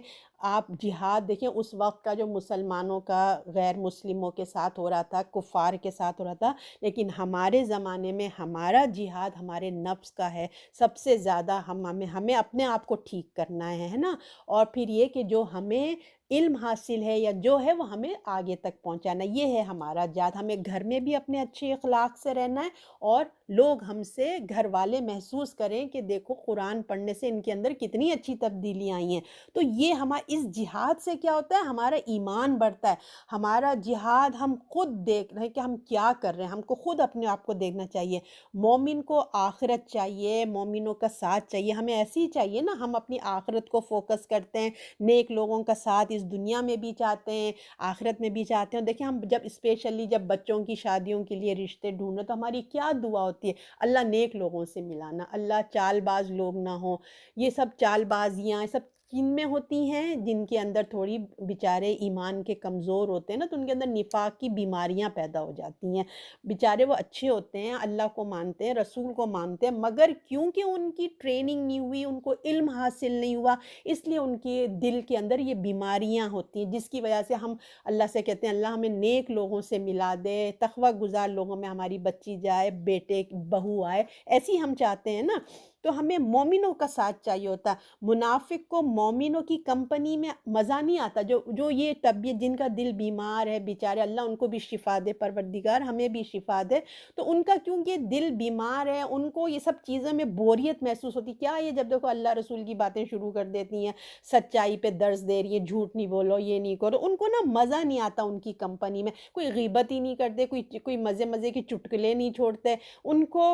Speaker 1: آپ جہاد دیکھیں اس وقت کا جو مسلمانوں کا غیر مسلموں کے ساتھ ہو رہا تھا، کفار کے ساتھ ہو رہا تھا، لیکن ہمارے زمانے میں ہمارا جہاد ہمارے نفس کا ہے۔ سب سے زیادہ ہمیں اپنے آپ کو ٹھیک کرنا ہے نا۔ اور پھر یہ کہ جو ہمیں علم حاصل ہے یا جو ہے وہ ہمیں آگے تک پہنچانا، یہ ہے ہمارا جہاد۔ ہمیں گھر میں بھی اپنے اچھے اخلاق سے رہنا ہے، اور لوگ ہم سے گھر والے محسوس کریں کہ دیکھو قرآن پڑھنے سے ان کے اندر کتنی اچھی تبدیلیاں آئی ہیں۔ تو یہ اس جہاد سے کیا ہوتا ہے؟ ہمارا ایمان بڑھتا ہے۔ ہمارا جہاد ہم خود دیکھ رہے ہیں کہ ہم کیا کر رہے ہیں، ہم کو خود اپنے آپ کو دیکھنا چاہیے۔ مومن کو آخرت چاہیے، مومنوں کا ساتھ چاہیے، ہمیں ایسی ہی چاہیے نا۔ ہم اپنی آخرت کو فوکس کرتے ہیں، نیک لوگوں کا ساتھ اس دنیا میں بھی چاہتے ہیں، آخرت میں بھی چاہتے ہیں۔ دیکھیں ہم جب اسپیشلی جب بچوں کی شادیوں کے لیے رشتے ڈھونڈیں تو ہماری کیا دعا ہوتی ہے؟ اللہ نیک لوگوں سے ملانا، اللہ چال باز لوگ نہ ہوں۔ یہ سب چال بازیاں سب کن میں ہوتی ہیں؟ جن کے اندر تھوڑی بیچارے ایمان کے کمزور ہوتے ہیں نا، تو ان کے اندر نفاق کی بیماریاں پیدا ہو جاتی ہیں۔ بیچارے وہ اچھے ہوتے ہیں، اللہ کو مانتے ہیں، رسول کو مانتے ہیں، مگر کیونکہ ان کی ٹریننگ نہیں ہوئی، ان کو علم حاصل نہیں ہوا، اس لیے ان کے دل کے اندر یہ بیماریاں ہوتی ہیں، جس کی وجہ سے ہم اللہ سے کہتے ہیں اللہ ہمیں نیک لوگوں سے ملا دے، تقوی گزار لوگوں میں ہماری بچی جائے، بیٹے بہو آئے، ایسی ہم چاہتے ہیں نا۔ تو ہمیں مومنوں کا ساتھ چاہیے ہوتا ہے۔ منافق کو مومنوں کی کمپنی میں مزہ نہیں آتا۔ جو یہ طبیعت جن کا دل بیمار ہے بیچارے، اللہ ان کو بھی شفا دے، پروردگار ہمیں بھی شفا دے۔ تو ان کا کیونکہ دل بیمار ہے، ان کو یہ سب چیزوں میں بوریت محسوس ہوتی۔ کیا یہ جب دیکھو اللہ رسول کی باتیں شروع کر دیتی ہیں، سچائی پہ درس دے رہی ہے، جھوٹ نہیں بولو، یہ نہیں کرو، ان کو نا مزہ نہیں آتا ان کی کمپنی میں۔ کوئی غیبت ہی نہیں کرتے، کوئی مزے کی چٹکلے نہیں چھوڑتے، ان کو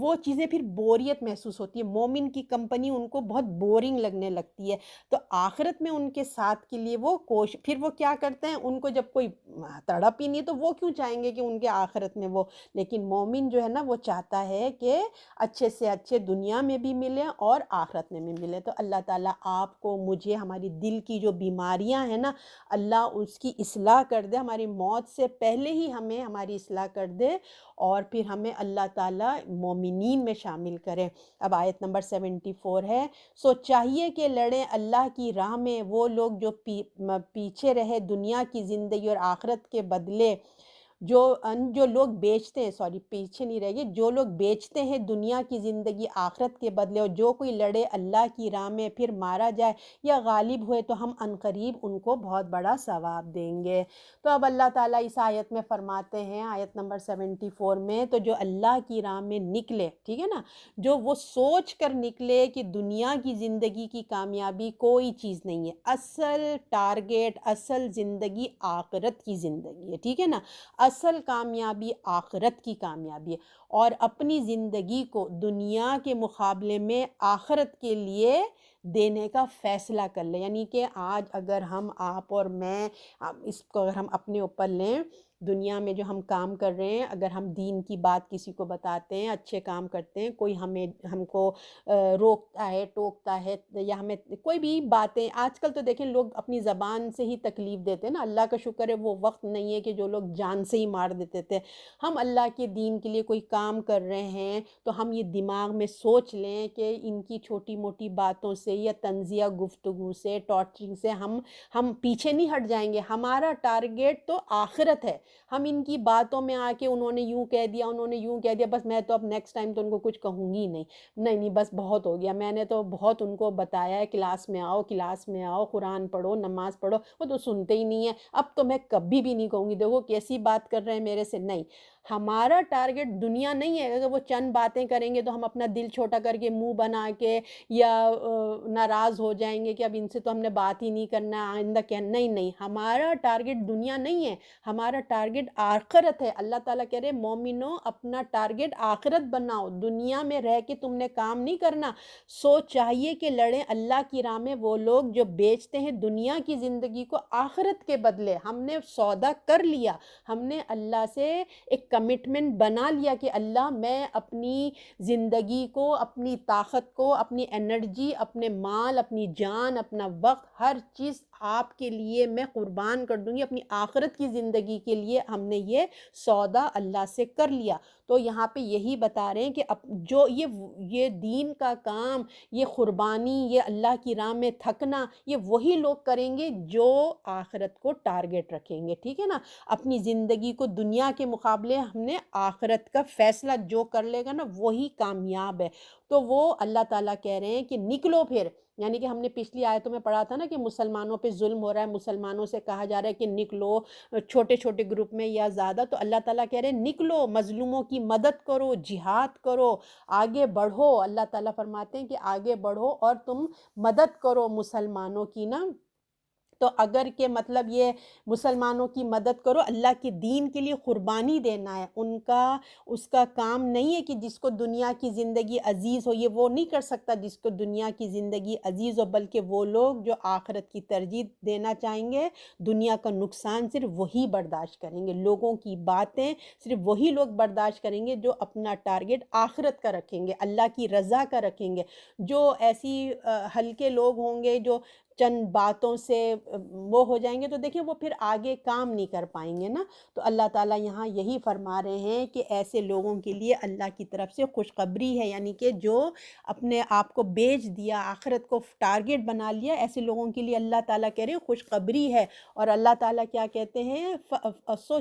Speaker 1: وہ چیزیں پھر بوریت محسوس ہوتی ہے۔ مومن کی کمپنی ان کو بہت بورنگ لگنے لگتی ہے۔ تو آخرت میں ان کے ساتھ کے لیے پھر وہ کیا کرتے ہیں؟ ان کو جب کوئی تڑپ ہی نہیں تو وہ کیوں چاہیں گے کہ ان کے آخرت میں وہ؟ لیکن مومن جو ہے نا وہ چاہتا ہے کہ اچھے سے اچھے دنیا میں بھی ملے اور آخرت میں بھی ملے۔ تو اللہ تعالیٰ آپ کو، مجھے، ہماری دل کی جو بیماریاں ہیں نا، اللہ اس کی اصلاح کر دے، ہماری موت سے پہلے ہی ہمیں ہماری اصلاح کر دے، اور پھر ہمیں اللہ تعالیٰ مومنین میں شامل کرے۔ اب آیت نمبر 74 ہے، سو چاہیے کہ لڑیں اللہ کی راہ میں وہ لوگ جو پیچھے رہے دنیا کی زندگی اور آخرت کے بدلے، جو لوگ بیچتے ہیں، پیچھے نہیں رہ گئے، جو لوگ بیچتے ہیں دنیا کی زندگی آخرت کے بدلے، اور جو کوئی لڑے اللہ کی راہ میں پھر مارا جائے یا غالب ہوئے تو ہم عنقریب ان کو بہت بڑا ثواب دیں گے۔ تو اب اللہ تعالیٰ اس آیت میں فرماتے ہیں، آیت نمبر 74 میں، تو جو اللہ کی راہ میں نکلے، ٹھیک ہے نا، جو وہ سوچ کر نکلے کہ دنیا کی زندگی کی کامیابی کوئی چیز نہیں ہے، اصل ٹارگیٹ، اصل زندگی آخرت کی زندگی ہے، ٹھیک ہے نا، اصل کامیابی آخرت کی کامیابی ہے، اور اپنی زندگی کو دنیا کے مقابلے میں آخرت کے لیے دینے کا فیصلہ کر لیں۔ یعنی کہ آج اگر ہم، آپ اور میں، اس کو اگر ہم اپنے اوپر لیں دنیا میں جو ہم کام کر رہے ہیں، اگر ہم دین کی بات کسی کو بتاتے ہیں، اچھے کام کرتے ہیں، کوئی ہم کو روکتا ہے، ٹوکتا ہے، یا ہمیں کوئی بھی باتیں، آج کل تو دیکھیں لوگ اپنی زبان سے ہی تکلیف دیتے ہیں نا، اللہ کا شکر ہے وہ وقت نہیں ہے کہ جو لوگ جان سے ہی مار دیتے تھے۔ ہم اللہ کے دین کے لیے کوئی کام کر رہے ہیں تو ہم یہ دماغ میں سوچ لیں کہ ان کی چھوٹی موٹی باتوں سے یا طنزیہ گفتگو سے، ٹارچرنگ سے ہم پیچھے نہیں ہٹ جائیں گے۔ ہمارا ٹارگیٹ تو آخرت ہے۔ ہم ان کی باتوں میں آ کے انہوں نے یوں کہہ دیا، انہوں نے یوں کہہ دیا، بس میں تو اب نیکسٹ ٹائم تو ان کو کچھ کہوں گی نہیں، نہیں نہیں بس بہت ہو گیا، میں نے تو بہت ان کو بتایا ہے، کلاس میں آؤ، کلاس میں آؤ، قرآن پڑھو، نماز پڑھو، وہ تو سنتے ہی نہیں ہیں، اب تو میں کبھی بھی نہیں کہوں گی، دیکھو کیسی بات کر رہے ہیں میرے سے۔ نہیں، ہمارا ٹارگیٹ دنیا نہیں ہے۔ اگر وہ چند باتیں کریں گے تو ہم اپنا دل چھوٹا کر کے، منہ بنا کے، یا ناراض ہو جائیں گے کہ اب ان سے تو ہم نے بات ہی نہیں کرنا، آئندہ کیا، نہیں نہیں، ہمارا ٹارگیٹ دنیا نہیں ہے، ہمارا ٹارگیٹ آخرت ہے۔ اللہ تعالیٰ کہہ رہے مومنو اپنا ٹارگیٹ آخرت بناؤ، دنیا میں رہ کے تم نے کام نہیں کرنا۔ چاہیے کہ لڑیں اللہ کی راہ میں وہ لوگ جو بیچتے ہیں دنیا کی زندگی کو آخرت کے بدلے۔ ہم نے سودا کر لیا، ہم نے اللہ سے ایک کمٹمنٹ بنا لیا کہ اللہ میں اپنی زندگی کو، اپنی طاقت کو، اپنی انرجی، اپنے مال، اپنی جان، اپنا وقت، ہر چیز آپ کے لیے میں قربان کر دوں گی، اپنی آخرت کی زندگی کے لیے ہم نے یہ سودا اللہ سے کر لیا۔ تو یہاں پہ یہی بتا رہے ہیں کہ جو یہ دین کا کام، یہ قربانی، یہ اللہ کی راہ میں تھکنا، یہ وہی لوگ کریں گے جو آخرت کو ٹارگیٹ رکھیں گے، ٹھیک ہے نا۔ اپنی زندگی کو دنیا کے مقابلے ہم نے آخرت کا فیصلہ جو کر لے گا نا وہی کامیاب ہے۔ تو وہ اللہ تعالیٰ کہہ رہے ہیں کہ نکلو پھر، یعنی کہ ہم نے پچھلی آیتوں میں پڑھا تھا نا کہ مسلمانوں پہ ظلم ہو رہا ہے، مسلمانوں سے کہا جا رہا ہے کہ نکلو، چھوٹے چھوٹے گروپ میں یا زیادہ، تو اللہ تعالیٰ کہہ رہے ہیں نکلو، مظلوموں کی مدد کرو، جہاد کرو، آگے بڑھو۔ اللہ تعالیٰ فرماتے ہیں کہ آگے بڑھو اور تم مدد کرو مسلمانوں کی نا۔ تو اگر کہ مطلب یہ مسلمانوں کی مدد کرو، اللہ کے دین کے لیے قربانی دینا ہے، اس کا کام نہیں ہے کہ جس کو دنیا کی زندگی عزیز ہو، یہ وہ نہیں کر سکتا جس کو دنیا کی زندگی عزیز ہو، بلکہ وہ لوگ جو آخرت کی ترجیح دینا چاہیں گے، دنیا کا نقصان صرف وہی برداشت کریں گے، لوگوں کی باتیں صرف وہی لوگ برداشت کریں گے جو اپنا ٹارگیٹ آخرت کا رکھیں گے، اللہ کی رضا کا رکھیں گے۔ جو ایسی ہلکے لوگ ہوں گے جو چند باتوں سے وہ ہو جائیں گے، تو دیکھیں وہ پھر آگے کام نہیں کر پائیں گے نا۔ تو اللہ تعالیٰ یہاں یہی فرما رہے ہیں کہ ایسے لوگوں کے لیے اللہ کی طرف سے خوشخبری ہے، یعنی کہ جو اپنے آپ کو بیچ دیا، آخرت کو ٹارگیٹ بنا لیا، ایسے لوگوں کے لیے اللہ تعالیٰ کہہ رہے ہیں خوشخبری ہے۔ اور اللہ تعالیٰ کیا کہتے ہیں،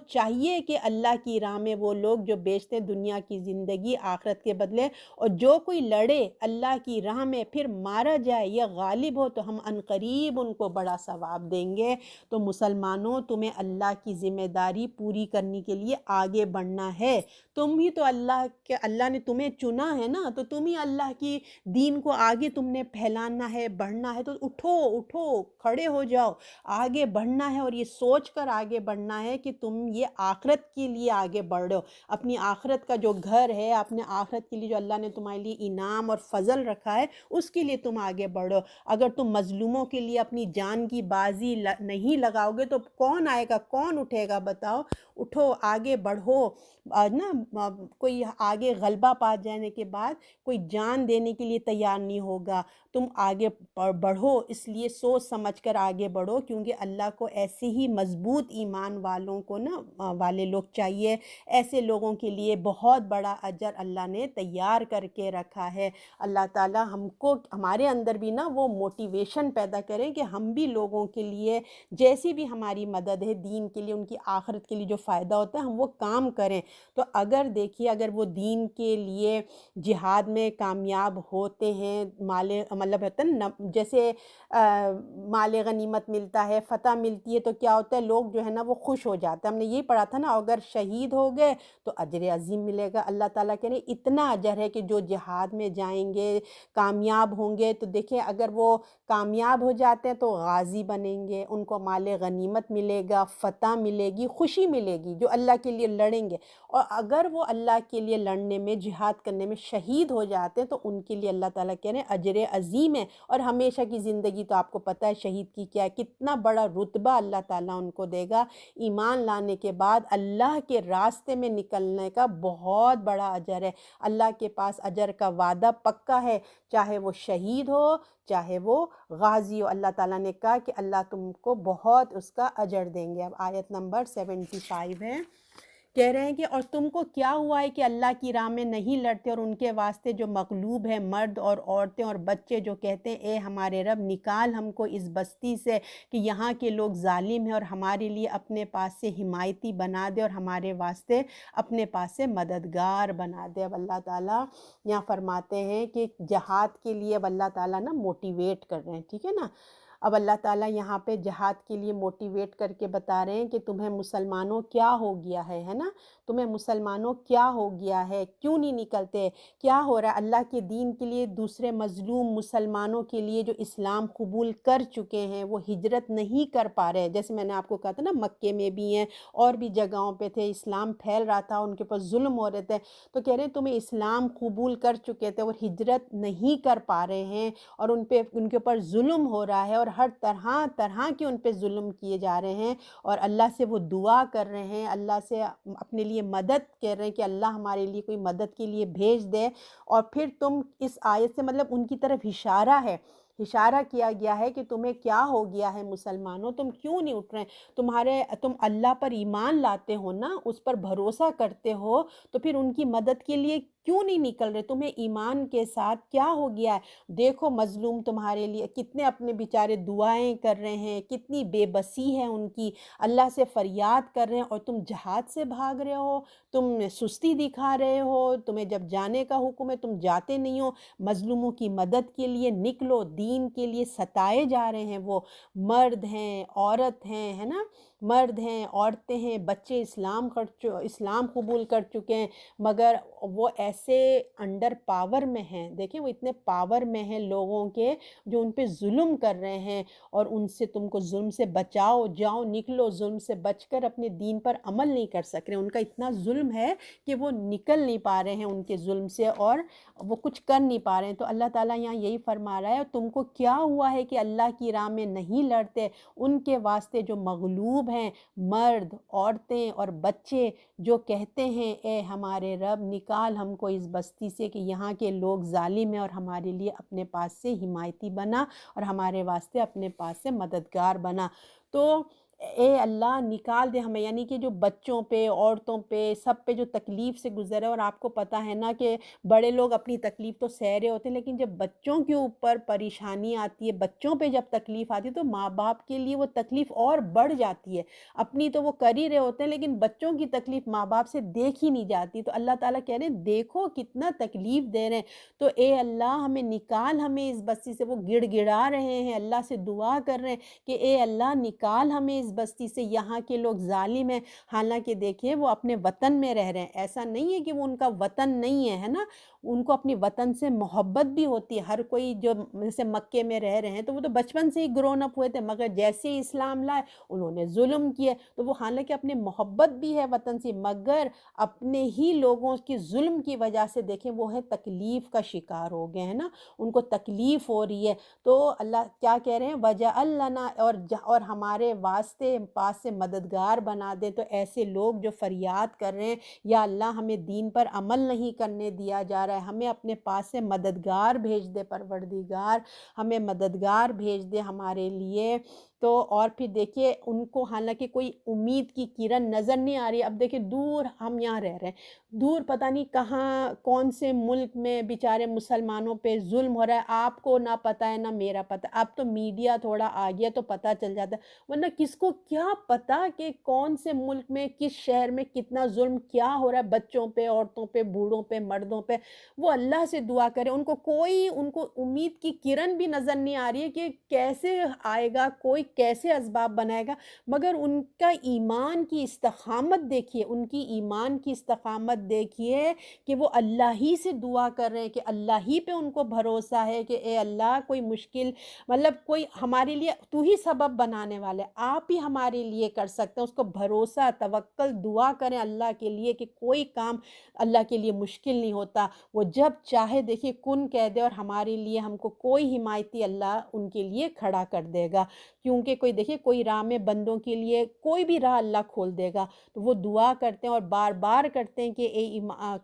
Speaker 1: چاہیے کہ اللہ کی راہ میں وہ لوگ جو بیچتے ہیں دنیا کی زندگی آخرت کے بدلے، اور جو کوئی لڑے اللہ کی راہ میں پھر مارا جائے یا غالب ہو تو ہم عنقریب ان کو بڑا ثواب دیں گے۔ تو مسلمانوں، تمہیں اللہ کی ذمہ داری پوری کرنے کے لیے آگے بڑھنا ہے۔ تم ہی تو اللہ نے تمہیں چنا ہے نا، تو تم ہی اللہ کی دین کو آگے تم نے پھیلانا ہے، بڑھنا ہے، تو اٹھو، کھڑے ہو جاؤ، آگے بڑھنا ہے، اور یہ سوچ کر آگے بڑھنا ہے کہ تم یہ آخرت کے لیے آگے بڑھ رہے ہو، اپنی آخرت کا جو گھر ہے، اپنے آخرت کے لیے جو اللہ نے تمہارے لیے انعام اور فضل رکھا ہے، اس کے لیے تم آگے بڑھو۔ اگر تم مظلوموں کے لیے اپنی جان کی بازی نہیں لگاؤ گے تو کون آئے گا، کون اٹھے گا، بتاؤ۔ اٹھو، آگے بڑھو نا۔ کوئی آگے غلبہ پا جانے کے بعد کوئی جان دینے کے لیے تیار نہیں ہوگا۔ تم آگے بڑھو، اس لیے سوچ سمجھ کر آگے بڑھو، کیونکہ اللہ کو ایسے ہی مضبوط ایمان والوں کو نا والے لوگ چاہیے۔ ایسے لوگوں کے لیے بہت بڑا اجر اللہ نے تیار کر کے رکھا ہے۔ اللہ تعالیٰ ہم کو، ہمارے اندر بھی نا وہ موٹیویشن پیدا کریں کہ ہم بھی لوگوں کے لیے جیسی بھی ہماری مدد ہے دین کے لیے، ان کی آخرت کے لیے جو فائدہ ہوتا ہے ہم وہ کام کریں۔ تو اگر دیکھیے، اگر وہ دین کے لیے جہاد میں کامیاب ہوتے ہیں، مطلب ہوتا ہے نا، جیسے مال غنیمت ملتا ہے، فتح ملتی ہے، تو کیا ہوتا ہے، لوگ جو ہے نا وہ خوش ہو جاتے ہیں۔ ہم نے یہی پڑھا تھا نا، اگر شہید ہو گئے تو اجر عظیم ملے گا۔ اللہ تعالیٰ کہہ رہے ہیں اتنا اجر ہے کہ جو جہاد میں جائیں گے، کامیاب ہوں گے، تو دیکھیں اگر وہ کامیاب ہو جاتے ہیں تو غازی بنیں گے، ان کو مال غنیمت ملے گا، فتح ملے گی، خوشی ملے گی، جو اللہ کے لیے لڑیں گے۔ اور اگر وہ اللہ کے لیے لڑنے میں، جہاد کرنے میں شہید ہو جاتے ہیں تو ان کے لیے اللہ تعالیٰ کہہ رہے ہیں اجر عظیم ہے، اور ہمیشہ کی زندگی تو آپ کو پتہ ہے شہید کی کیا ہے، کتنا بڑا رتبہ اللہ تعالیٰ ان کو دے گا۔ ایمان لانے کے بعد اللہ کے راستے میں نکلنے کا بہت بڑا اجر ہے، اللہ کے پاس اجر کا وعدہ پکا ہے، چاہے وہ شہید ہو چاہے وہ غازی ہو۔ اللہ تعالیٰ نے کہا کہ اللہ تم کو بہت اس کا اجر دیں گے۔ اب آیت نمبر 75 ہے، کہہ رہے ہیں کہ اور تم کو کیا ہوا ہے کہ اللہ کی راہ میں نہیں لڑتے، اور ان کے واسطے جو مغلوب ہیں مرد اور عورتیں اور بچے، جو کہتے ہیں اے ہمارے رب نکال ہم کو اس بستی سے کہ یہاں کے لوگ ظالم ہیں، اور ہمارے لیے اپنے پاس سے حمایتی بنا دے، اور ہمارے واسطے اپنے پاس سے مددگار بنا دے۔ اب اللہ تعالیٰ یہاں فرماتے ہیں کہ جہاد کے لیے اب اللہ تعالیٰ نا موٹیویٹ کر رہے ہیں، ٹھیک ہے نا۔ اب اللہ تعالیٰ یہاں پہ جہاد کے لیے موٹیویٹ کر کے بتا رہے ہیں کہ تمہیں مسلمانوں کیا ہو گیا ہے نا، تمہیں مسلمانوں کیا ہو گیا ہے، کیوں نہیں نکلتے، کیا ہو رہا ہے اللہ کے دین کے لیے؟ دوسرے مظلوم مسلمانوں کے لیے جو اسلام قبول کر چکے ہیں وہ ہجرت نہیں کر پا رہے، جیسے میں نے آپ کو کہا تھا نا مکے میں بھی ہیں اور بھی جگہوں پہ تھے، اسلام پھیل رہا تھا، ان کے اوپر ظلم ہو رہے تھے، تو کہہ رہے ہیں تمہیں اسلام قبول کر چکے تھے اور ہجرت نہیں کر پا رہے ہیں، اور ان کے اوپر ظلم ہو رہا ہے، اور ہر طرح کے ان پہ ظلم کیے جا رہے ہیں، اور اللہ سے وہ دعا کر رہے ہیں، اللہ سے اپنے لیے مدد کر رہے ہیں کہ اللہ ہمارے لیے کوئی مدد کے لیے بھیج دے۔ اور پھر تم اس آیت سے مطلب ان کی طرف اشارہ کیا گیا ہے کہ تمہیں کیا ہو گیا ہے مسلمانوں، تم کیوں نہیں اٹھ رہے ہیں؟ تم اللہ پر ایمان لاتے ہو نا، اس پر بھروسہ کرتے ہو، تو پھر ان کی مدد کے لیے کیوں نہیں نکل رہے؟ تمہیں ایمان کے ساتھ کیا ہو گیا ہے؟ دیکھو مظلوم تمہارے لیے کتنے اپنے بیچارے دعائیں کر رہے ہیں، کتنی بے بسی ہے ان کی، اللہ سے فریاد کر رہے ہیں، اور تم جہاد سے بھاگ رہے ہو، تم سستی دکھا رہے ہو، تمہیں جب جانے کا حکم ہے تم جاتے نہیں ہو۔ مظلوموں کی مدد کے لیے نکلو، دین کے لیے ستائے جا رہے ہیں، وہ مرد ہیں، عورت ہیں، ہے نا، مرد ہیں، عورتیں ہیں، بچے اسلام قبول کر چکے ہیں، مگر وہ ایسے انڈر پاور میں ہیں، دیکھیں وہ اتنے پاور میں ہیں لوگوں کے جو ان پہ ظلم کر رہے ہیں، اور ان سے تم کو ظلم سے بچاؤ، جاؤ نکلو، ظلم سے بچ کر اپنے دین پر عمل نہیں کر سک رہے، ان کا اتنا ظلم ہے کہ وہ نکل نہیں پا رہے ہیں ان کے ظلم سے، اور وہ کچھ کر نہیں پا رہے ہیں۔ تو اللہ تعالیٰ یہاں یہی فرما رہا ہے تم کو کیا ہوا ہے کہ اللہ کی راہ میں نہیں لڑتے، ان کے واسطے جو مغلوب ہیں مرد، عورتیں اور بچے، جو کہتے ہیں اے ہمارے رب نکال ہم کو اس بستی سے کہ یہاں کے لوگ ظالم ہیں، اور ہمارے لیے اپنے پاس سے حمایتی بنا، اور ہمارے واسطے اپنے پاس سے مددگار بنا۔ تو اے اللہ نکال دے ہمیں، یعنی کہ جو بچوں پہ، عورتوں پہ، سب پہ جو تکلیف سے گزرے، اور آپ کو پتہ ہے نا کہ بڑے لوگ اپنی تکلیف تو سہ رہے ہوتے ہیں، لیکن جب بچوں کے اوپر پریشانی آتی ہے، بچوں پہ جب تکلیف آتی ہے تو ماں باپ کے لیے وہ تکلیف اور بڑھ جاتی ہے۔ اپنی تو وہ کر ہی رہے ہوتے ہیں، لیکن بچوں کی تکلیف ماں باپ سے دیکھ ہی نہیں جاتی، تو اللہ تعالیٰ کہہ رہے ہیں دیکھو کتنا تکلیف دے رہے ہیں، تو اے اللہ ہمیں نکال، ہمیں اس بستی سے۔ وہ گڑ گڑا رہے ہیں، اللہ سے دعا کر رہے ہیں کہ اے اللہ نکال ہمیں اس بستی سے، یہاں کے لوگ ظالم ہیں۔ حالانکہ دیکھیے وہ اپنے وطن میں رہ رہے ہیں، ایسا نہیں ہے کہ وہ ان کا وطن نہیں ہے نا، ان کو اپنی وطن سے محبت بھی ہوتی ہے۔ ہر کوئی جو جیسے مکے میں رہ رہے ہیں تو وہ تو بچپن سے ہی گرون اپ ہوئے تھے، مگر جیسے ہی اسلام لائے انہوں نے ظلم کیے، تو وہ حالانکہ اپنے محبت بھی ہے وطن سے، مگر اپنے ہی لوگوں کی ظلم کی وجہ سے دیکھیں وہ ہے تکلیف کا شکار ہو گئے ہیں نا، ان کو تکلیف ہو رہی ہے۔ تو اللہ کیا کہہ رہے ہیں وَجَعَلْ لَنَا، اور ہمارے واسطے پاس سے مددگار بنا دیں۔ تو ایسے لوگ جو فریاد کر رہے ہیں یا اللہ ہمیں دین پر عمل نہیں کرنے دیا جا رہا ہے، ہمیں اپنے پاس سے مددگار بھیج دے پروردگار، ہمیں مددگار بھیج دے ہمارے لیے۔ تو اور پھر دیکھیے ان کو حالانکہ کوئی امید کی کرن نظر نہیں آ رہی۔ اب دیکھیں دور ہم یہاں رہ رہے ہیں، دور پتہ نہیں کہاں کون سے ملک میں بیچارے مسلمانوں پہ ظلم ہو رہا ہے، آپ کو نہ پتہ ہے نہ میرا پتہ۔ اب تو میڈیا تھوڑا آ گیا تو پتہ چل جاتا ہے، ورنہ کس کو کیا پتہ کہ کون سے ملک میں کس شہر میں کتنا ظلم کیا ہو رہا ہے، بچوں پہ، عورتوں پہ، بوڑھوں پہ، مردوں پہ۔ وہ اللہ سے دعا کرے، ان کو امید کی کرن بھی نظر نہیں آ رہی ہے کہ کیسے آئے گا، کوئی کیسے اسباب بنائے گا، مگر ان کا ایمان کی استقامت دیکھیے، ان کی ایمان کی استقامت دیکھیے کہ وہ اللہ ہی سے دعا کر رہے ہیں، کہ اللہ ہی پہ ان کو بھروسہ ہے کہ اے اللہ کوئی مشکل، مطلب کوئی ہمارے لیے تو ہی سبب بنانے والے، آپ ہی ہمارے لیے کر سکتے ہیں، اس کو بھروسہ، توکل، دعا کریں اللہ کے لیے کہ کوئی کام اللہ کے لیے مشکل نہیں ہوتا، وہ جب چاہے دیکھیے کن کہہ دے اور ہمارے لیے ہم کو کوئی حمایتی اللہ ان کے لیے کھڑا کر دے گا، کیونکہ کوئی دیکھیے کوئی راہ میں بندوں کے لیے کوئی بھی راہ اللہ کھول دے گا، تو وہ دعا کرتے ہیں اور بار بار کرتے ہیں کہ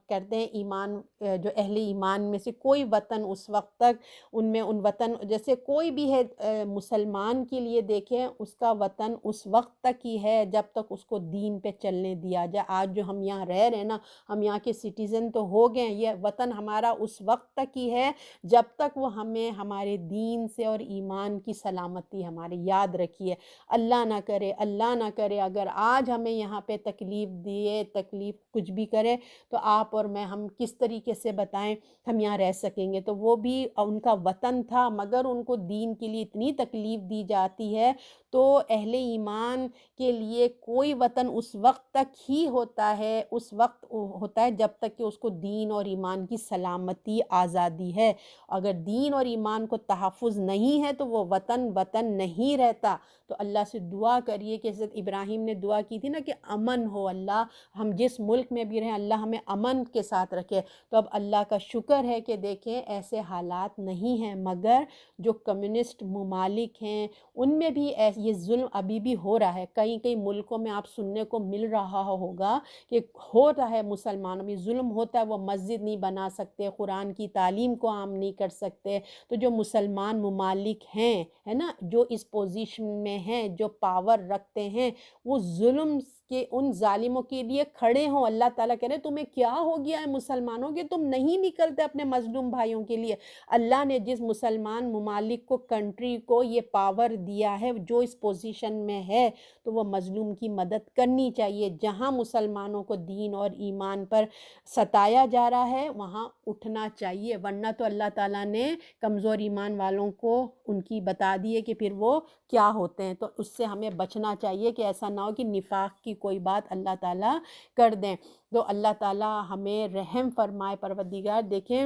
Speaker 1: کرتے ہیں ایمان، جو اہل ایمان میں سے کوئی وطن اس وقت تک ان میں ان وطن جیسے کوئی بھی ہے مسلمان کے لیے دیکھیں اس کا وطن اس وقت تک ہی ہے جب تک اس کو دین پہ چلنے دیا جائے۔ آج جو ہم یہاں رہ رہے ہیں نا، ہم یہاں کے سٹیزن تو ہو گئے ہیں، یہ وطن ہمارا اس وقت تک ہی ہے جب تک وہ ہمیں ہمارے دین سے اور ایمان کی سلامتی ہمارے یاد رکھیے۔ اللہ نہ کرے اگر آج ہمیں یہاں پہ تکلیف دیے، تکلیف کچھ بھی کرے، تو آپ اور میں ہم کس طریقے سے بتائیں ہم یہاں رہ سکیں گے؟ تو وہ بھی ان کا وطن تھا مگر ان کو دین کے لیے اتنی تکلیف دی جاتی ہے، تو اہل ایمان کے لیے کوئی وطن اس وقت تک ہی ہوتا ہے، اس وقت ہوتا ہے جب تک کہ اس کو دین اور ایمان کی سلامتی، آزادی ہے۔ اگر دین اور ایمان کو تحفظ نہیں ہے تو وہ وطن وطن نہیں رہتا۔ تو اللہ سے دعا کریے کہ حضرت ابراہیم نے دعا کی تھی نا کہ امن ہو اللہ، ہم جس ملک میں بھی رہیں اللہ ہمیں امن کے ساتھ رکھے۔ تو اب اللہ کا شکر ہے کہ دیکھیں ایسے حالات نہیں ہیں، مگر جو کمیونسٹ ممالک ہیں ان میں بھی یہ ظلم ابھی بھی ہو رہا ہے۔ کئی کئی ملکوں میں آپ سننے کو مل رہا ہوگا کہ ہو رہا ہے، مسلمانوں میں ظلم ہوتا ہے، وہ مسجد نہیں بنا سکتے، قرآن کی تعلیم کو عام نہیں کر سکتے۔ تو جو مسلمان ممالک ہیں ہے نا، جو اس پوزیشن میں ہیں، جو پاور رکھتے ہیں، وہ ظلم کے ان ظالموں کے لیے کھڑے ہوں۔ اللہ تعالیٰ کہہ رہے ہیں تمہیں کیا ہو گیا ہے مسلمانوں کے، تم نہیں نکلتے اپنے مظلوم بھائیوں کے لیے۔ اللہ نے جس مسلمان ممالک کو، کنٹری کو یہ پاور دیا ہے، جو اس پوزیشن میں ہے، تو وہ مظلوم کی مدد کرنی چاہیے۔ جہاں مسلمانوں کو دین اور ایمان پر ستایا جا رہا ہے وہاں اٹھنا چاہیے، ورنہ تو اللہ تعالیٰ نے کمزور ایمان والوں کو ان کی بتا دی ہے کہ پھر وہ کیا ہوتے ہیں۔ تو اس سے ہمیں بچنا چاہیے کہ ایسا نہ ہو کہ نفاق کی کوئی بات اللہ تعالیٰ کر دیں۔ تو اللہ تعالیٰ ہمیں رحم فرمائے۔ پروردگار دیکھیں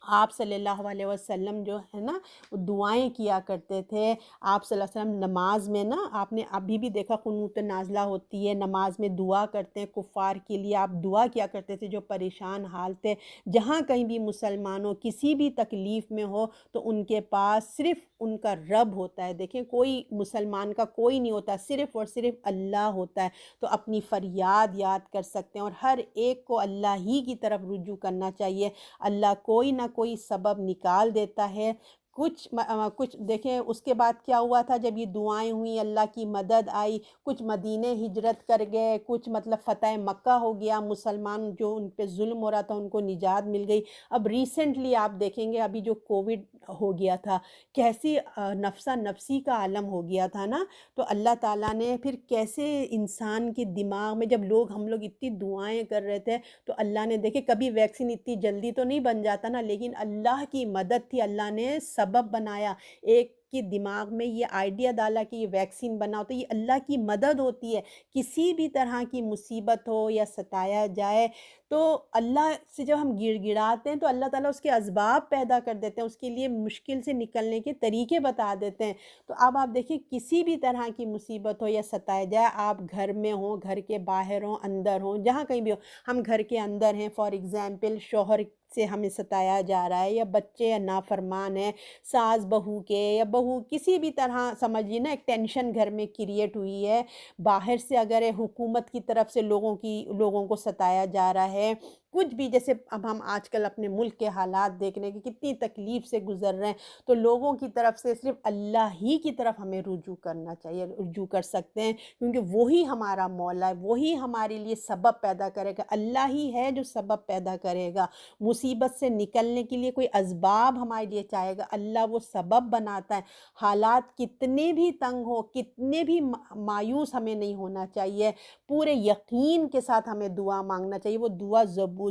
Speaker 1: آپ صلی اللہ علیہ وسلم جو ہے نا وہ دعائیں کیا کرتے تھے، آپ صلی اللہ علیہ وسلم نماز میں نا، آپ نے ابھی بھی دیکھا قنوت نازلہ ہوتی ہے، نماز میں دعا کرتے ہیں کفار کے لیے، آپ دعا کیا کرتے تھے جو پریشان حال تھے۔ جہاں کہیں بھی مسلمانوں کسی بھی تکلیف میں ہو تو ان کے پاس صرف ان کا رب ہوتا ہے، دیکھیں کوئی مسلمان کا کوئی نہیں ہوتا، صرف اور صرف اللہ ہوتا ہے۔ تو اپنی فریاد یاد کر سکتے ہیں اور ہر ایک کو اللہ ہی کی طرف رجوع کرنا چاہیے۔ اللہ کوئی نہ کوئی سبب نکال دیتا ہے۔ کچھ دیکھیں اس کے بعد کیا ہوا تھا جب یہ دعائیں ہوئیں، اللہ کی مدد آئی، کچھ مدینے ہجرت کر گئے، کچھ مطلب فتح مکہ ہو گیا، مسلمان جو ان پہ ظلم ہو رہا تھا ان کو نجات مل گئی۔ اب ریسنٹلی آپ دیکھیں گے ابھی جو کووڈ ہو گیا تھا، کیسی نفسا نفسی کا عالم ہو گیا تھا نا، تو اللہ تعالیٰ نے پھر کیسے انسان کے دماغ میں، جب ہم لوگ اتنی دعائیں کر رہے تھے تو اللہ نے دیکھے کبھی ویکسین اتنی جلدی تو نہیں بن جاتا نا، لیکن اللہ کی مدد تھی، اللہ نے سبب بنایا، ایک کے دماغ میں یہ آئیڈیا ڈالا کہ یہ ویکسین بناؤ، تو یہ اللہ کی مدد ہوتی ہے۔ کسی بھی طرح کی مصیبت ہو یا ستایا جائے تو اللہ سے جب ہم گڑ گڑاتے ہیں تو اللہ تعالیٰ اس کے اسباب پیدا کر دیتے ہیں، اس کے لیے مشکل سے نکلنے کے طریقے بتا دیتے ہیں۔ تو اب آپ دیکھیں کسی بھی طرح کی مصیبت ہو یا ستایا جائے، آپ گھر میں ہوں، گھر کے باہر ہوں، اندر ہوں، جہاں کہیں بھی ہو، ہم گھر کے اندر ہیں، فار ایگزامپل شوہر سے ہمیں ستایا جا رہا ہے، یا بچے یا نافرمان ہیں، ساس بہو کے، یا بہو کسی بھی طرح سمجھیے نا ایک ٹینشن گھر میں کریٹ ہوئی ہے، باہر سے اگر حکومت کی طرف سے لوگوں کو ستایا جا رہا ہے، کچھ بھی، جیسے اب ہم آج کل اپنے ملک کے حالات دیکھ رہے ہیں کہ کتنی تکلیف سے گزر رہے ہیں، تو لوگوں کی طرف سے صرف اللہ ہی کی طرف ہمیں رجوع کرنا چاہیے، رجوع کر سکتے ہیں، کیونکہ وہی ہمارا مولا ہے، وہی ہمارے لیے سبب پیدا کرے گا، اللہ ہی ہے جو سبب پیدا کرے گا۔ مصیبت سے نکلنے کے لیے کوئی اسباب ہمارے لیے چاہے گا، اللہ وہ سبب بناتا ہے۔ حالات کتنے بھی تنگ ہو، کتنے بھی مایوس ہمیں نہیں ہونا چاہیے، پورے یقین کے ساتھ ہمیں دعا مانگنا چاہیے۔ وہ دعا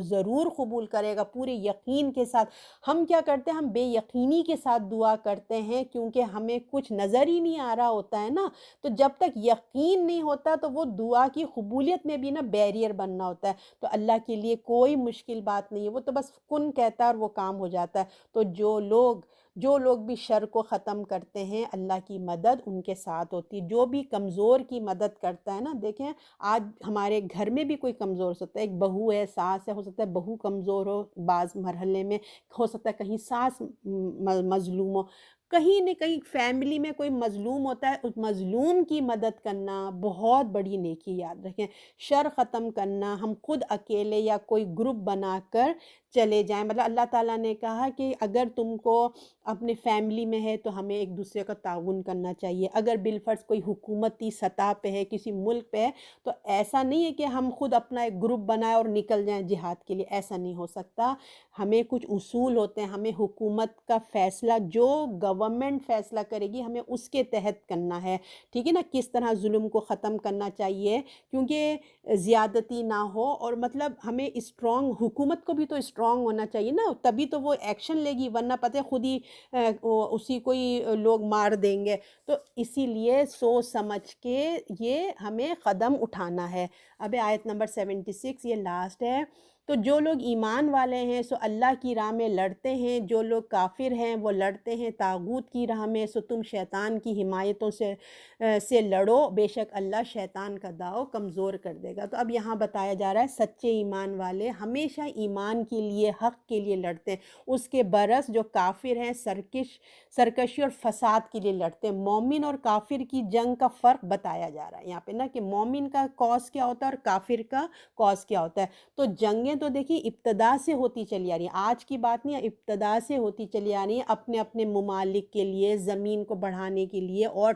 Speaker 1: ضرور قبول کرے گا پورے یقین کے ساتھ۔ ہم کیا کرتے ہیں، ہم بے یقینی کے ساتھ دعا کرتے ہیں کیونکہ ہمیں کچھ نظر ہی نہیں آ رہا ہوتا ہے نا، تو جب تک یقین نہیں ہوتا تو وہ دعا کی قبولیت میں بھی نا بیریئر بننا ہوتا ہے۔ تو اللہ کے لیے کوئی مشکل بات نہیں ہے، وہ تو بس کن کہتا ہے اور وہ کام ہو جاتا ہے۔ تو جو لوگ بھی شر کو ختم کرتے ہیں، اللہ کی مدد ان کے ساتھ ہوتی ہے۔ جو بھی کمزور کی مدد کرتا ہے نا، دیکھیں آج ہمارے گھر میں بھی کوئی کمزور ہو سکتا ہے، ایک بہو ہے، ساس ہے، ہو سکتا ہے بہو کمزور ہو بعض مرحلے میں، ہو سکتا ہے کہیں ساس مظلوم ہو، کہیں نہ کہیں فیملی میں کوئی مظلوم ہوتا ہے، اس مظلوم کی مدد کرنا بہت بڑی نیکی، یاد رکھیں۔ شر ختم کرنا، ہم خود اکیلے یا کوئی گروپ بنا کر چلے جائیں، مطلب اللہ تعالیٰ نے کہا کہ اگر تم کو اپنے فیملی میں ہے تو ہمیں ایک دوسرے کا تعاون کرنا چاہیے، اگر بالفرض کوئی حکومتی سطح پہ ہے، کسی ملک پہ ہے، تو ایسا نہیں ہے کہ ہم خود اپنا ایک گروپ بنائیں اور نکل جائیں جہاد کے لیے، ایسا نہیں ہو سکتا۔ ہمیں کچھ اصول ہوتے ہیں، ہمیں حکومت کا فیصلہ جو گورنمنٹ فیصلہ کرے گی ہمیں اس کے تحت کرنا ہے، ٹھیک ہے نا، کس طرح ظلم کو ختم کرنا چاہیے کیونکہ زیادتی نہ ہو، اور مطلب ہمیں اسٹرانگ، حکومت کو بھی تو اسٹرانگ ہونا چاہیے نا، تبھی تو وہ ایکشن لے گی، ورنہ پتہ ہے خود ہی اسی کو ہی لوگ مار دیں گے۔ تو اسی لیے سوچ سمجھ کے یہ ہمیں قدم اٹھانا ہے۔ اب آیت نمبر 76 یہ لاسٹ ہے۔ تو جو لوگ ایمان والے ہیں سو اللہ کی راہ میں لڑتے ہیں، جو لوگ کافر ہیں وہ لڑتے ہیں طاغوت کی راہ میں، سو تم شیطان کی حمایتوں سے لڑو، بے شک اللہ شیطان کا داؤ کمزور کر دے گا۔ تو اب یہاں بتایا جا رہا ہے سچے ایمان والے ہمیشہ ایمان کے لیے، حق کے لیے لڑتے ہیں، اس کے برعکس جو کافر ہیں سرکشی اور فساد کے لیے لڑتے ہیں۔ مومن اور کافر کی جنگ کا فرق بتایا جا رہا ہے یہاں پہ نا، کہ مومن کا کاز کیا ہوتا ہے اور کافر کا کاز کیا ہوتا ہے۔ تو جنگیں تو دیکھیے ابتدا سے ہوتی چلی آ رہی ہیں، آج کی بات نہیں ہے، ابتدا سے ہوتی چلی آ رہی ہیں، اپنے اپنے ممالک کے لیے، زمین کو بڑھانے کے لیے اور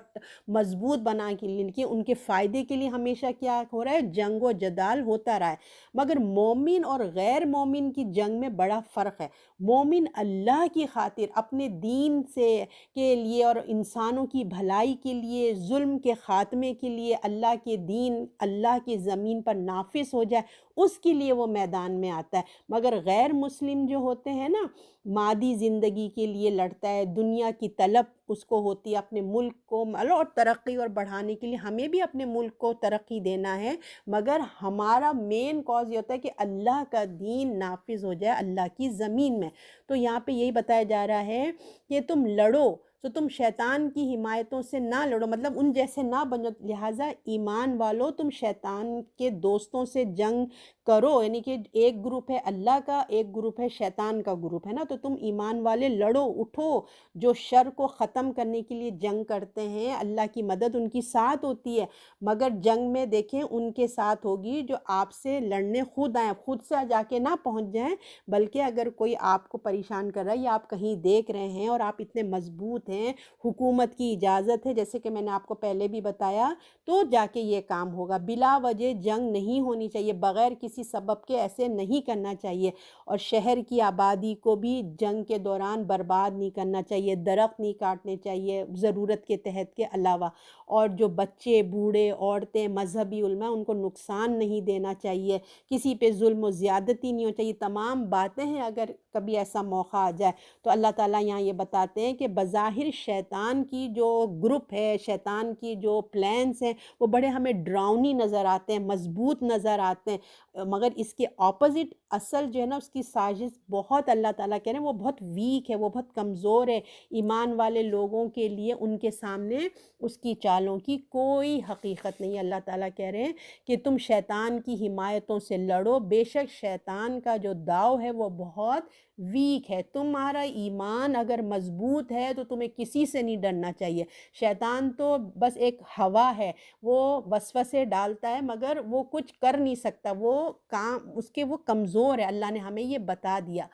Speaker 1: مضبوط بنانے کے لیے، ان کے فائدے کے لیے ہمیشہ کیا ہو رہا ہے، جنگ و جدال ہوتا رہا ہے۔ مگر مومن اور غیر مومن کی جنگ میں بڑا فرق ہے۔ مومن اللہ کی خاطر اپنے دین کے لیے اور انسانوں کی بھلائی کے لیے، ظلم کے خاتمے کے لیے، اللہ کے دین اللہ کی زمین پر نافذ ہو جائے، اس کے لیے وہ میدان میں آتا ہے۔ مگر غیر مسلم جو ہوتے ہیں نا، مادی زندگی کے لیے لڑتا ہے، دنیا کی طلب اس کو ہوتی ہے، اپنے ملک کو اور ترقی اور بڑھانے کے لیے ہمیں بھی اپنے ملک کو ترقی دینا ہے، مگر ہمارا مین کاز یہ ہوتا ہے کہ اللہ کا دین نافذ ہو جائے اللہ کی زمین میں۔ تو یہاں پہ یہی بتایا جا رہا ہے کہ تم لڑو، تو تم شیطان کی حمایتوں سے نہ لڑو، مطلب ان جیسے نہ بنو، لہٰذا ایمان والو تم شیطان کے دوستوں سے جنگ کرو، یعنی کہ ایک گروپ ہے اللہ کا، ایک گروپ ہے شیطان کا گروپ ہے نا، تو تم ایمان والے لڑو، اٹھو، جو شر کو ختم کرنے کے لیے جنگ کرتے ہیں، اللہ کی مدد ان کی ساتھ ہوتی ہے، مگر جنگ میں دیکھیں ان کے ساتھ ہوگی جو آپ سے لڑنے خود آئیں، خود سے جا کے نہ پہنچ جائیں، بلکہ اگر کوئی آپ کو پریشان کر رہا ہے یا آپ کہیں دیکھ رہے ہیں اور آپ اتنے مضبوط ہیں، حکومت کی اجازت ہے، جیسے کہ میں نے آپ کو پہلے بھی بتایا، تو جا کے یہ کام ہوگا۔ بلا وجہ جنگ نہیں ہونی چاہیے، بغیر کسی سبب کے ایسے نہیں کرنا چاہیے، اور شہر کی آبادی کو بھی جنگ کے دوران برباد نہیں کرنا چاہیے، درخت نہیں کاٹنے چاہیے ضرورت کے تحت کے علاوہ، اور جو بچے، بوڑھے، عورتیں، مذہبی علماء، ان کو نقصان نہیں دینا چاہیے، کسی پہ ظلم و زیادتی نہیں ہو چاہیے، تمام باتیں ہیں۔ اگر کبھی ایسا موقع آ جائے تو اللہ تعالیٰ یہاں یہ بتاتے ہیں کہ بظاہر شیطان کی جو گروپ ہے، شیطان کی جو پلانس ہیں، وہ بڑے ہمیں ڈراؤنی نظر آتے ہیں، مضبوط نظر آتے ہیں، مگر اس کے اپوزٹ اصل جو ہے نا اس کی سازش بہت، اللہ تعالیٰ کہہ رہے ہیں وہ بہت ویک ہے، وہ بہت کمزور ہے۔ ایمان والے لوگوں کے لیے ان کے سامنے اس کی چالوں کی کوئی حقیقت نہیں ہے۔ اللہ تعالیٰ کہہ رہے ہیں کہ تم شیطان کی حمایتوں سے لڑو، بے شک شیطان کا جو داؤ ہے وہ بہت ویک ہے۔ تمہارا ایمان اگر مضبوط ہے تو تمہیں کسی سے نہیں ڈرنا چاہیے۔ شیطان تو بس ایک ہوا ہے، وہ وسوسے ڈالتا ہے مگر وہ کچھ کر نہیں سکتا، وہ کام اس کے وہ کمزور ہے، اللہ نے ہمیں یہ بتا دیا۔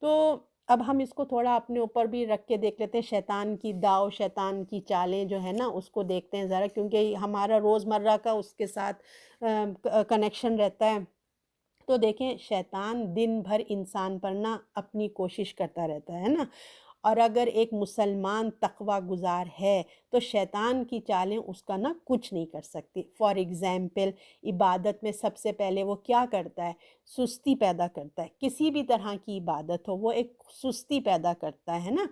Speaker 1: تو اب ہم اس کو تھوڑا اپنے اوپر بھی رکھ کے دیکھ لیتے ہیں، شیطان کی داؤ، شیطان کی چالیں جو ہیں نا اس کو دیکھتے ہیں ذرا، کیونکہ ہمارا روزمرہ کا اس کے ساتھ کنیکشن رہتا ہے۔ تو دیکھیں شیطان دن بھر انسان پر نا اپنی کوشش کرتا رہتا ہے نا، اور اگر ایک مسلمان تقوی گزار ہے تو شیطان کی چالیں اس کا نا کچھ نہیں کر سکتی۔ فار ایگزامپل عبادت میں سب سے پہلے وہ کیا کرتا ہے؟ سستی پیدا کرتا ہے۔ کسی بھی طرح کی عبادت ہو وہ ایک سستی پیدا کرتا ہے نا،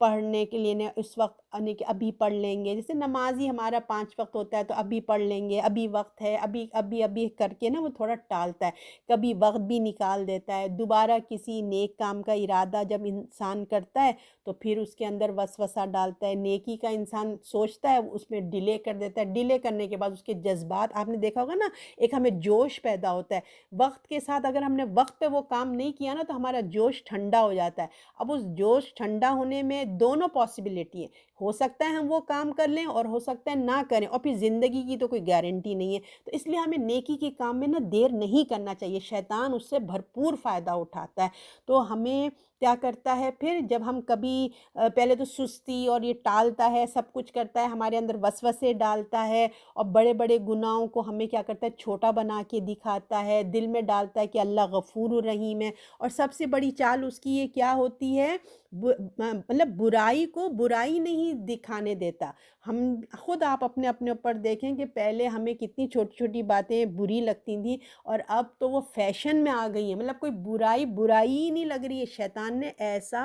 Speaker 1: پڑھنے کے لیے اس وقت یعنی کہ ابھی پڑھ لیں گے، جیسے نماز ہی ہمارا 5 وقت ہوتا ہے تو ابھی پڑھ لیں گے، ابھی وقت ہے، ابھی ابھی ابھی کر کے نا وہ تھوڑا ٹالتا ہے، کبھی وقت بھی نکال دیتا ہے۔ دوبارہ کسی نیک کام کا ارادہ جب انسان کرتا ہے تو پھر اس کے اندر وسوسہ ڈالتا ہے، نیکی کا انسان سوچتا ہے اس میں ڈیلے کر دیتا ہے، ڈیلے کرنے کے بعد اس کے جذبات، آپ نے دیکھا ہوگا نا، ایک ہمیں جوش پیدا ہوتا ہے وقت کے ساتھ، اگر ہم نے وقت پہ وہ کام نہیں کیا نا تو ہمارا جوش ٹھنڈا ہو جاتا ہے۔ اب اس جوش ٹھنڈا ہونے میں دونوں پاسبلٹی ہیں، ہو سکتا ہے ہم وہ کام کر لیں اور ہو سکتا ہے نہ کریں، اور پھر زندگی کی تو کوئی گارنٹی نہیں ہے۔ تو اس لیے ہمیں نیکی کے کام میں نا دیر نہیں کرنا چاہیے، شیطان اس سے بھرپور فائدہ اٹھاتا ہے۔ تو ہمیں کیا کرتا ہے پھر، جب ہم کبھی پہلے تو سستی اور یہ ٹالتا ہے، سب کچھ کرتا ہے، ہمارے اندر وسوسے ڈالتا ہے، اور بڑے بڑے گناہوں کو ہمیں کیا کرتا ہے، چھوٹا بنا کے دکھاتا ہے، دل میں ڈالتا ہے کہ اللہ غفور الرحیم ہے۔ اور سب سے بڑی چال اس کی یہ کیا ہوتی ہے، مطلب برائی کو برائی نہیں دکھانے دیتا۔ ہم خود آپ اپنے اوپر دیکھیں کہ پہلے ہمیں کتنی چھوٹی چھوٹی باتیں بری لگتی تھیں، اور اب تو وہ فیشن میں آ گئی ہیں، مطلب کوئی برائی برائی ہی نہیں لگ رہی ہے۔ شیطان نے ایسا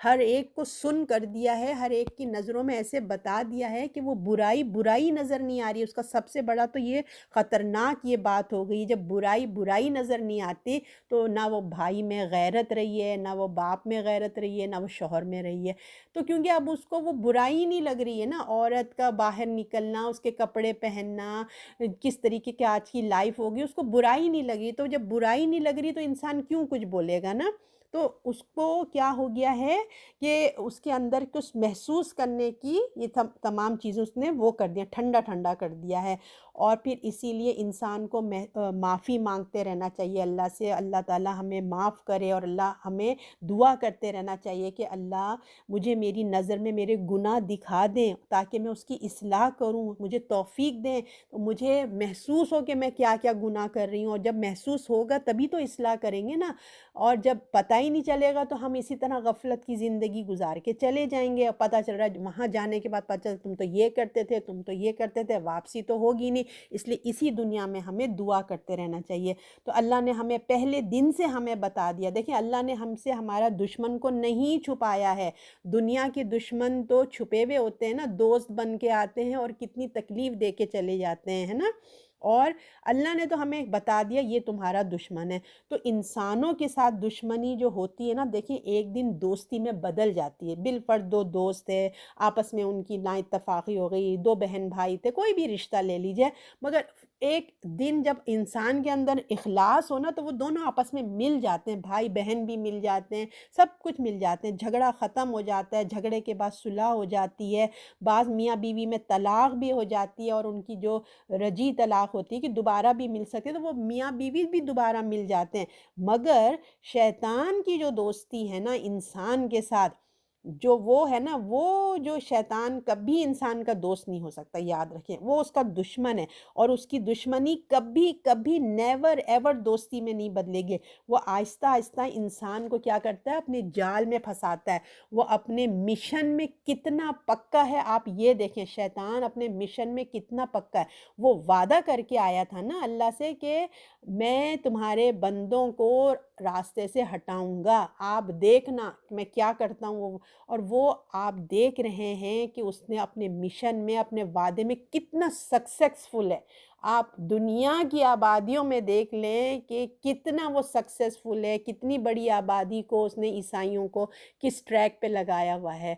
Speaker 1: ہر ایک کو سن کر دیا ہے، ہر ایک کی نظروں میں ایسے بتا دیا ہے کہ وہ برائی برائی نظر نہیں آ رہی ہے۔ اس کا سب سے بڑا تو یہ خطرناک یہ بات ہو گئی، جب برائی برائی نظر نہیں آتی تو نہ وہ بھائی میں غیرت رہی ہے، نہ وہ باپ میں غیرت رہی ہے، نہ وہ شوہر میں رہی ہے۔ تو کیونکہ اب اس کو وہ برائی نہیں لگ رہی ہے نا، عورت کا باہر نکلنا، اس کے کپڑے پہننا، کس طریقے کی آج کی لائف ہوگی، اس کو برائی نہیں لگ رہی۔ تو جب برائی نہیں لگ رہی تو انسان کیوں کچھ بولے گا نا؟ تو اس کو کیا ہو گیا ہے کہ اس کے اندر کچھ محسوس کرنے کی یہ تمام چیزیں اس نے وہ کر دیا، ٹھنڈا ٹھنڈا کر دیا ہے۔ اور پھر اسی لیے انسان کو معافی مانگتے رہنا چاہیے اللہ سے، اللہ تعالی ہمیں معاف کرے، اور اللہ ہمیں دعا کرتے رہنا چاہیے کہ اللہ مجھے میری نظر میں میرے گناہ دکھا دیں تاکہ میں اس کی اصلاح کروں، مجھے توفیق دیں، مجھے محسوس ہو کہ میں کیا کیا گناہ کر رہی ہوں، اور جب محسوس ہوگا تبھی تو اصلاح کریں گے نا۔ اور جب پتہ ہی نہیں چلے گا تو ہم اسی طرح غفلت کی زندگی گزار کے چلے جائیں گے، اور پتہ چل رہا ہے وہاں جانے کے بعد پتہ چل تم تو یہ کرتے تھے، تم تو یہ کرتے تھے، واپسی تو ہوگی نہیں۔ اس لیے اسی دنیا میں ہمیں دعا کرتے رہنا چاہیے۔ تو اللہ نے ہمیں پہلے دن سے ہمیں بتا دیا، دیکھیں اللہ نے ہم سے ہمارا دشمن کو نہیں چھپایا ہے۔ دنیا کے دشمن تو چھپے ہوئے ہوتے ہیں نا، دوست بن کے آتے ہیں اور کتنی تکلیف دے کے چلے جاتے ہیں، ہے نا۔ اور اللہ نے تو ہمیں بتا دیا یہ تمہارا دشمن ہے۔ تو انسانوں کے ساتھ دشمنی جو ہوتی ہے نا، دیکھیں ایک دن دوستی میں بدل جاتی ہے، بالفرض دو دوست ہے، آپس میں ان کی نا اتفاقی ہو گئی، دو بہن بھائی تھے، کوئی بھی رشتہ لے لیجئے، مگر ایک دن جب انسان کے اندر اخلاص ہونا تو وہ دونوں آپس میں مل جاتے ہیں، بھائی بہن بھی مل جاتے ہیں، سب کچھ مل جاتے ہیں، جھگڑا ختم ہو جاتا ہے، جھگڑے کے بعد صلح ہو جاتی ہے، بعض میاں بیوی میں طلاق بھی ہو جاتی ہے، اور ان کی جو رجی طلاق ہوتی ہے کہ دوبارہ بھی مل سکتے تو وہ میاں بیوی بھی دوبارہ مل جاتے ہیں۔ مگر شیطان کی جو دوستی ہے نا انسان کے ساتھ، جو وہ ہے نا، وہ جو شیطان کبھی انسان کا دوست نہیں ہو سکتا، یاد رکھیں وہ اس کا دشمن ہے، اور اس کی دشمنی کبھی کبھی نیور ایور دوستی میں نہیں بدلے گی۔ وہ آہستہ آہستہ انسان کو کیا کرتا ہے، اپنے جال میں پھنساتا ہے۔ وہ اپنے مشن میں کتنا پکا ہے آپ یہ دیکھیں، شیطان اپنے مشن میں کتنا پکا ہے۔ وہ وعدہ کر کے آیا تھا نا اللہ سے کہ میں تمہارے بندوں کو راستے سے ہٹاؤں گا، آپ دیکھنا میں کیا کرتا ہوں، اور وہ آپ دیکھ رہے ہیں کہ اس نے اپنے مشن میں، اپنے وعدے میں کتنا سکسیسفل ہے۔ آپ دنیا کی آبادیوں میں دیکھ لیں کہ کتنا وہ سکسیسفل ہے، کتنی بڑی آبادی کو اس نے عیسائیوں کو کس ٹریک پہ لگایا ہوا ہے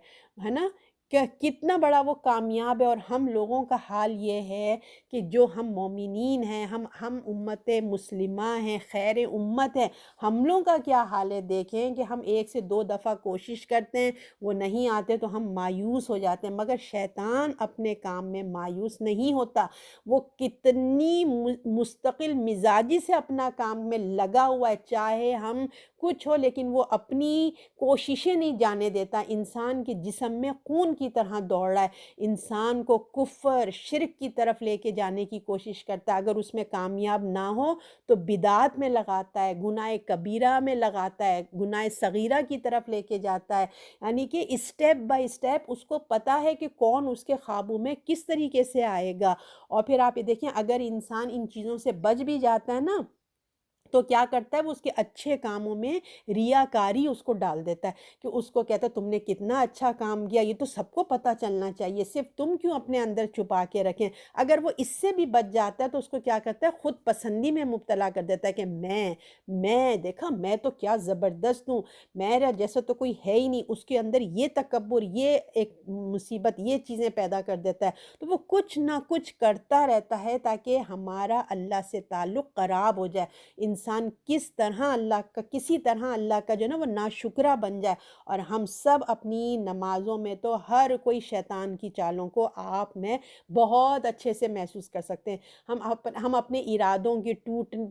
Speaker 1: نا، کہ کتنا بڑا وہ کامیاب ہے۔ اور ہم لوگوں کا حال یہ ہے کہ جو ہم مومنین ہیں، ہم امت مسلمہ ہیں، خیر امت ہیں، ہم لوگوں کا کیا حال ہے دیکھیں کہ ہم 1 سے 2 دفعہ کوشش کرتے ہیں، وہ نہیں آتے تو ہم مایوس ہو جاتے ہیں، مگر شیطان اپنے کام میں مایوس نہیں ہوتا۔ وہ کتنی مستقل مزاجی سے اپنا کام میں لگا ہوا ہے، چاہے ہم کچھ ہو لیکن وہ اپنی کوششیں نہیں جانے دیتا۔ انسان کے جسم میں خون کی طرح دوڑ رہا ہے، انسان کو کفر شرک کی طرف لے کے جانے کی کوشش کرتا ہے، اگر اس میں کامیاب نہ ہو تو بدعات میں لگاتا ہے، گناہ کبیرہ میں لگاتا ہے، گناہ صغیرہ کی طرف لے کے جاتا ہے، یعنی کہ اسٹیپ بائی اسٹیپ اس کو پتہ ہے کہ کون اس کے قابو میں کس طریقے سے آئے گا۔ اور پھر آپ یہ دیکھیں اگر انسان ان چیزوں سے بچ بھی جاتا ہے نا تو کیا کرتا ہے وہ اس کے اچھے کاموں میں ریاکاری اس کو ڈال دیتا ہے کہ اس کو کہتا ہے تم نے کتنا اچھا کام کیا، یہ تو سب کو پتہ چلنا چاہیے، صرف تم کیوں اپنے اندر چھپا کے رکھیں۔ اگر وہ اس سے بھی بچ جاتا ہے تو اس کو کیا کرتا ہے خود پسندی میں مبتلا کر دیتا ہے کہ میں دیکھا میں تو کیا زبردست ہوں، میرا جیسا تو کوئی ہے ہی نہیں، اس کے اندر یہ تکبر، یہ ایک مصیبت، یہ چیزیں پیدا کر دیتا ہے، تو وہ کچھ نہ کچھ کرتا رہتا ہے تاکہ ہمارا اللہ سے تعلق خراب ہو جائے، انسان کسی طرح اللہ کا جو ہے نا وہ ناشکرہ بن جائے۔ اور ہم سب اپنی نمازوں میں تو ہر کوئی شیطان کی چالوں کو آپ میں بہت اچھے سے محسوس کر سکتے ہیں۔ ہم اپنے ارادوں کی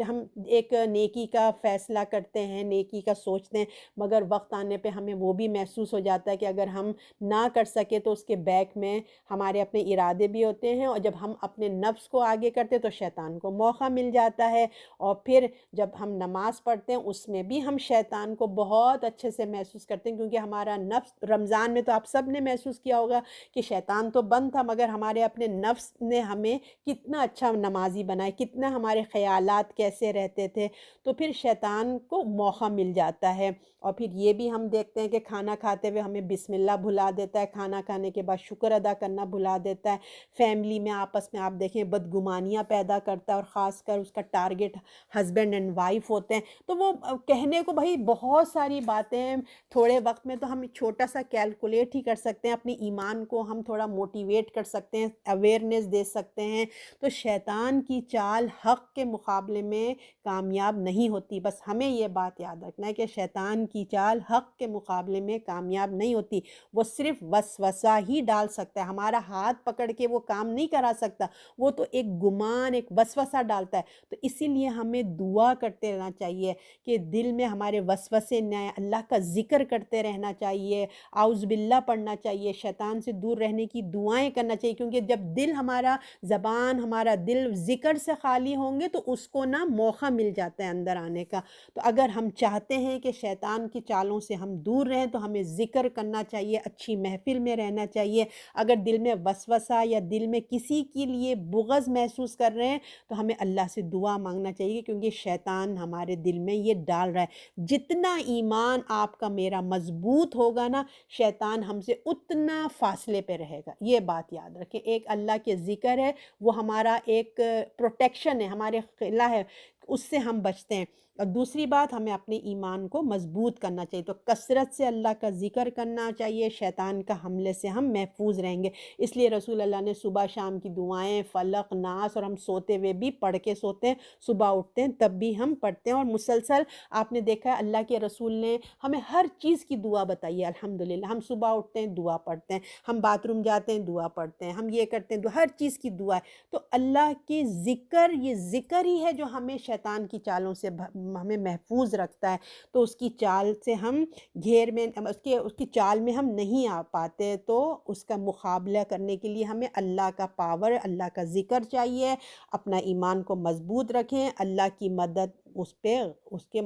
Speaker 1: ہم ایک نیکی کا فیصلہ کرتے ہیں، نیکی کا سوچتے ہیں، مگر وقت آنے پہ ہمیں وہ بھی محسوس ہو جاتا ہے کہ اگر ہم نہ کر سکے تو اس کے بیک میں ہمارے اپنے ارادے بھی ہوتے ہیں، اور جب ہم اپنے نفس کو آگے کرتے تو شیطان کو موقع مل جاتا ہے۔ اور پھر جب ہم نماز پڑھتے ہیں اس میں بھی ہم شیطان کو بہت اچھے سے محسوس کرتے ہیں، کیونکہ ہمارا نفس رمضان میں تو آپ سب نے محسوس کیا ہوگا کہ شیطان تو بند تھا مگر ہمارے اپنے نفس نے ہمیں کتنا اچھا نمازی بنائے، کتنا ہمارے خیالات کیسے رہتے تھے، تو پھر شیطان کو موقع مل جاتا ہے۔ اور پھر یہ بھی ہم دیکھتے ہیں کہ کھانا کھاتے ہوئے ہمیں بسم اللہ بھلا دیتا ہے، کھانا کھانے کے بعد شکر ادا کرنا بھلا دیتا ہے، فیملی میں آپس میں آپ دیکھیں بدگمانیاں پیدا کرتا ہے، اور خاص کر اس کا ٹارگٹ ہسبینڈ اینڈ وائف ہوتے ہیں، تو وہ کہنے کو بھائی بہت ساری باتیں ہیں، تھوڑے وقت میں تو ہم چھوٹا سا کیلکولیٹ ہی کر سکتے ہیں، اپنی ایمان کو ہم تھوڑا موٹیویٹ کر سکتے ہیں، اویئرنیس دے سکتے ہیں۔ تو شیطان کی چال حق کے مقابلے میں کامیاب نہیں ہوتی، بس ہمیں یہ بات یاد رکھنا ہے کہ شیطان کی چال حق کے مقابلے میں کامیاب نہیں ہوتی، وہ صرف وسوسہ ہی ڈال سکتا ہے، ہمارا ہاتھ پکڑ کے وہ کام نہیں کرا سکتا، وہ تو ایک گمان، ایک وسوسہ ڈالتا ہے۔ تو اسی لیے ہمیں دعا کرتے رہنا چاہیے کہ دل میں ہمارے وسوسے نہ آئیں، اللہ کا ذکر کرتے رہنا چاہیے، اعوذ باللہ پڑھنا چاہیے، شیطان سے دور رہنے کی دعائیں کرنا چاہیے، کیونکہ جب دل ہمارا زبان ہمارا دل ذکر سے خالی ہوں گے تو اس کو نہ موقع مل جاتا ہے اندر آنے کا۔ تو اگر ہم چاہتے ہیں کہ شیطان کی چالوں سے ہم دور رہیں تو ہمیں ذکر کرنا چاہیے، اچھی محفل میں رہنا چاہیے، اگر دل میں وسوسہ یا دل میں کسی کے لیے بغض محسوس کر رہے ہیں تو ہمیں اللہ سے دعا مانگنا چاہیے، کیونکہ شیطان ہمارے دل میں یہ ڈال رہا ہے۔ جتنا ایمان آپ کا میرا مضبوط ہوگا نا، شیطان ہم سے اتنا فاصلے پہ رہے گا، یہ بات یاد رکھیں۔ ایک اللہ کے ذکر ہے، وہ ہمارا ایک پروٹیکشن ہے، ہمارے قلعہ ہے، اس سے ہم بچتے ہیں۔ اور دوسری بات، ہمیں اپنے ایمان کو مضبوط کرنا چاہیے، تو کثرت سے اللہ کا ذکر کرنا چاہیے، شیطان کا حملے سے ہم محفوظ رہیں گے۔ اس لیے رسول اللہ نے صبح شام کی دعائیں فلق ناس، اور ہم سوتے ہوئے بھی پڑھ کے سوتے ہیں، صبح اٹھتے ہیں تب بھی ہم پڑھتے ہیں، اور مسلسل آپ نے دیکھا ہے اللہ کے رسول نے ہمیں ہر چیز کی دعا بتائی ہے الحمدللہ۔ ہم صبح اٹھتے ہیں دعا پڑھتے ہیں، ہم باتھ روم جاتے ہیں دعا پڑھتے ہیں، ہم یہ کرتے ہیں ہر چیز کی دعا ہے۔ تو اللہ کے ذکر، یہ ذکر ہی ہے جو ہمیں شیطان کی چالوں سے ہمیں محفوظ رکھتا ہے۔ تو اس کی چال سے ہم گھیر میں اس کی چال میں ہم نہیں آ پاتے، تو اس کا مقابلہ کرنے کے لیے ہمیں اللہ کا پاور، اللہ کا ذکر چاہیے، اپنا ایمان کو مضبوط رکھیں، اللہ کی مدد اس پہ اس کے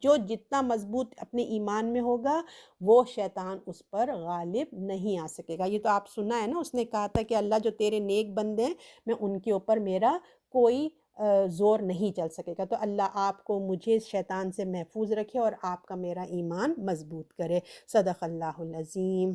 Speaker 1: جو جتنا مضبوط اپنے ایمان میں ہوگا وہ شیطان اس پر غالب نہیں آ سکے گا۔ یہ تو آپ سنا ہے نا، اس نے کہا تھا کہ اللہ جو تیرے نیک بندے ہیں میں ان کے اوپر میرا کوئی زور نہیں چل سکے گا۔ تو اللہ آپ کو مجھے شیطان سے محفوظ رکھے اور آپ کا میرا ایمان مضبوط کرے۔ صدق اللہ العظیم۔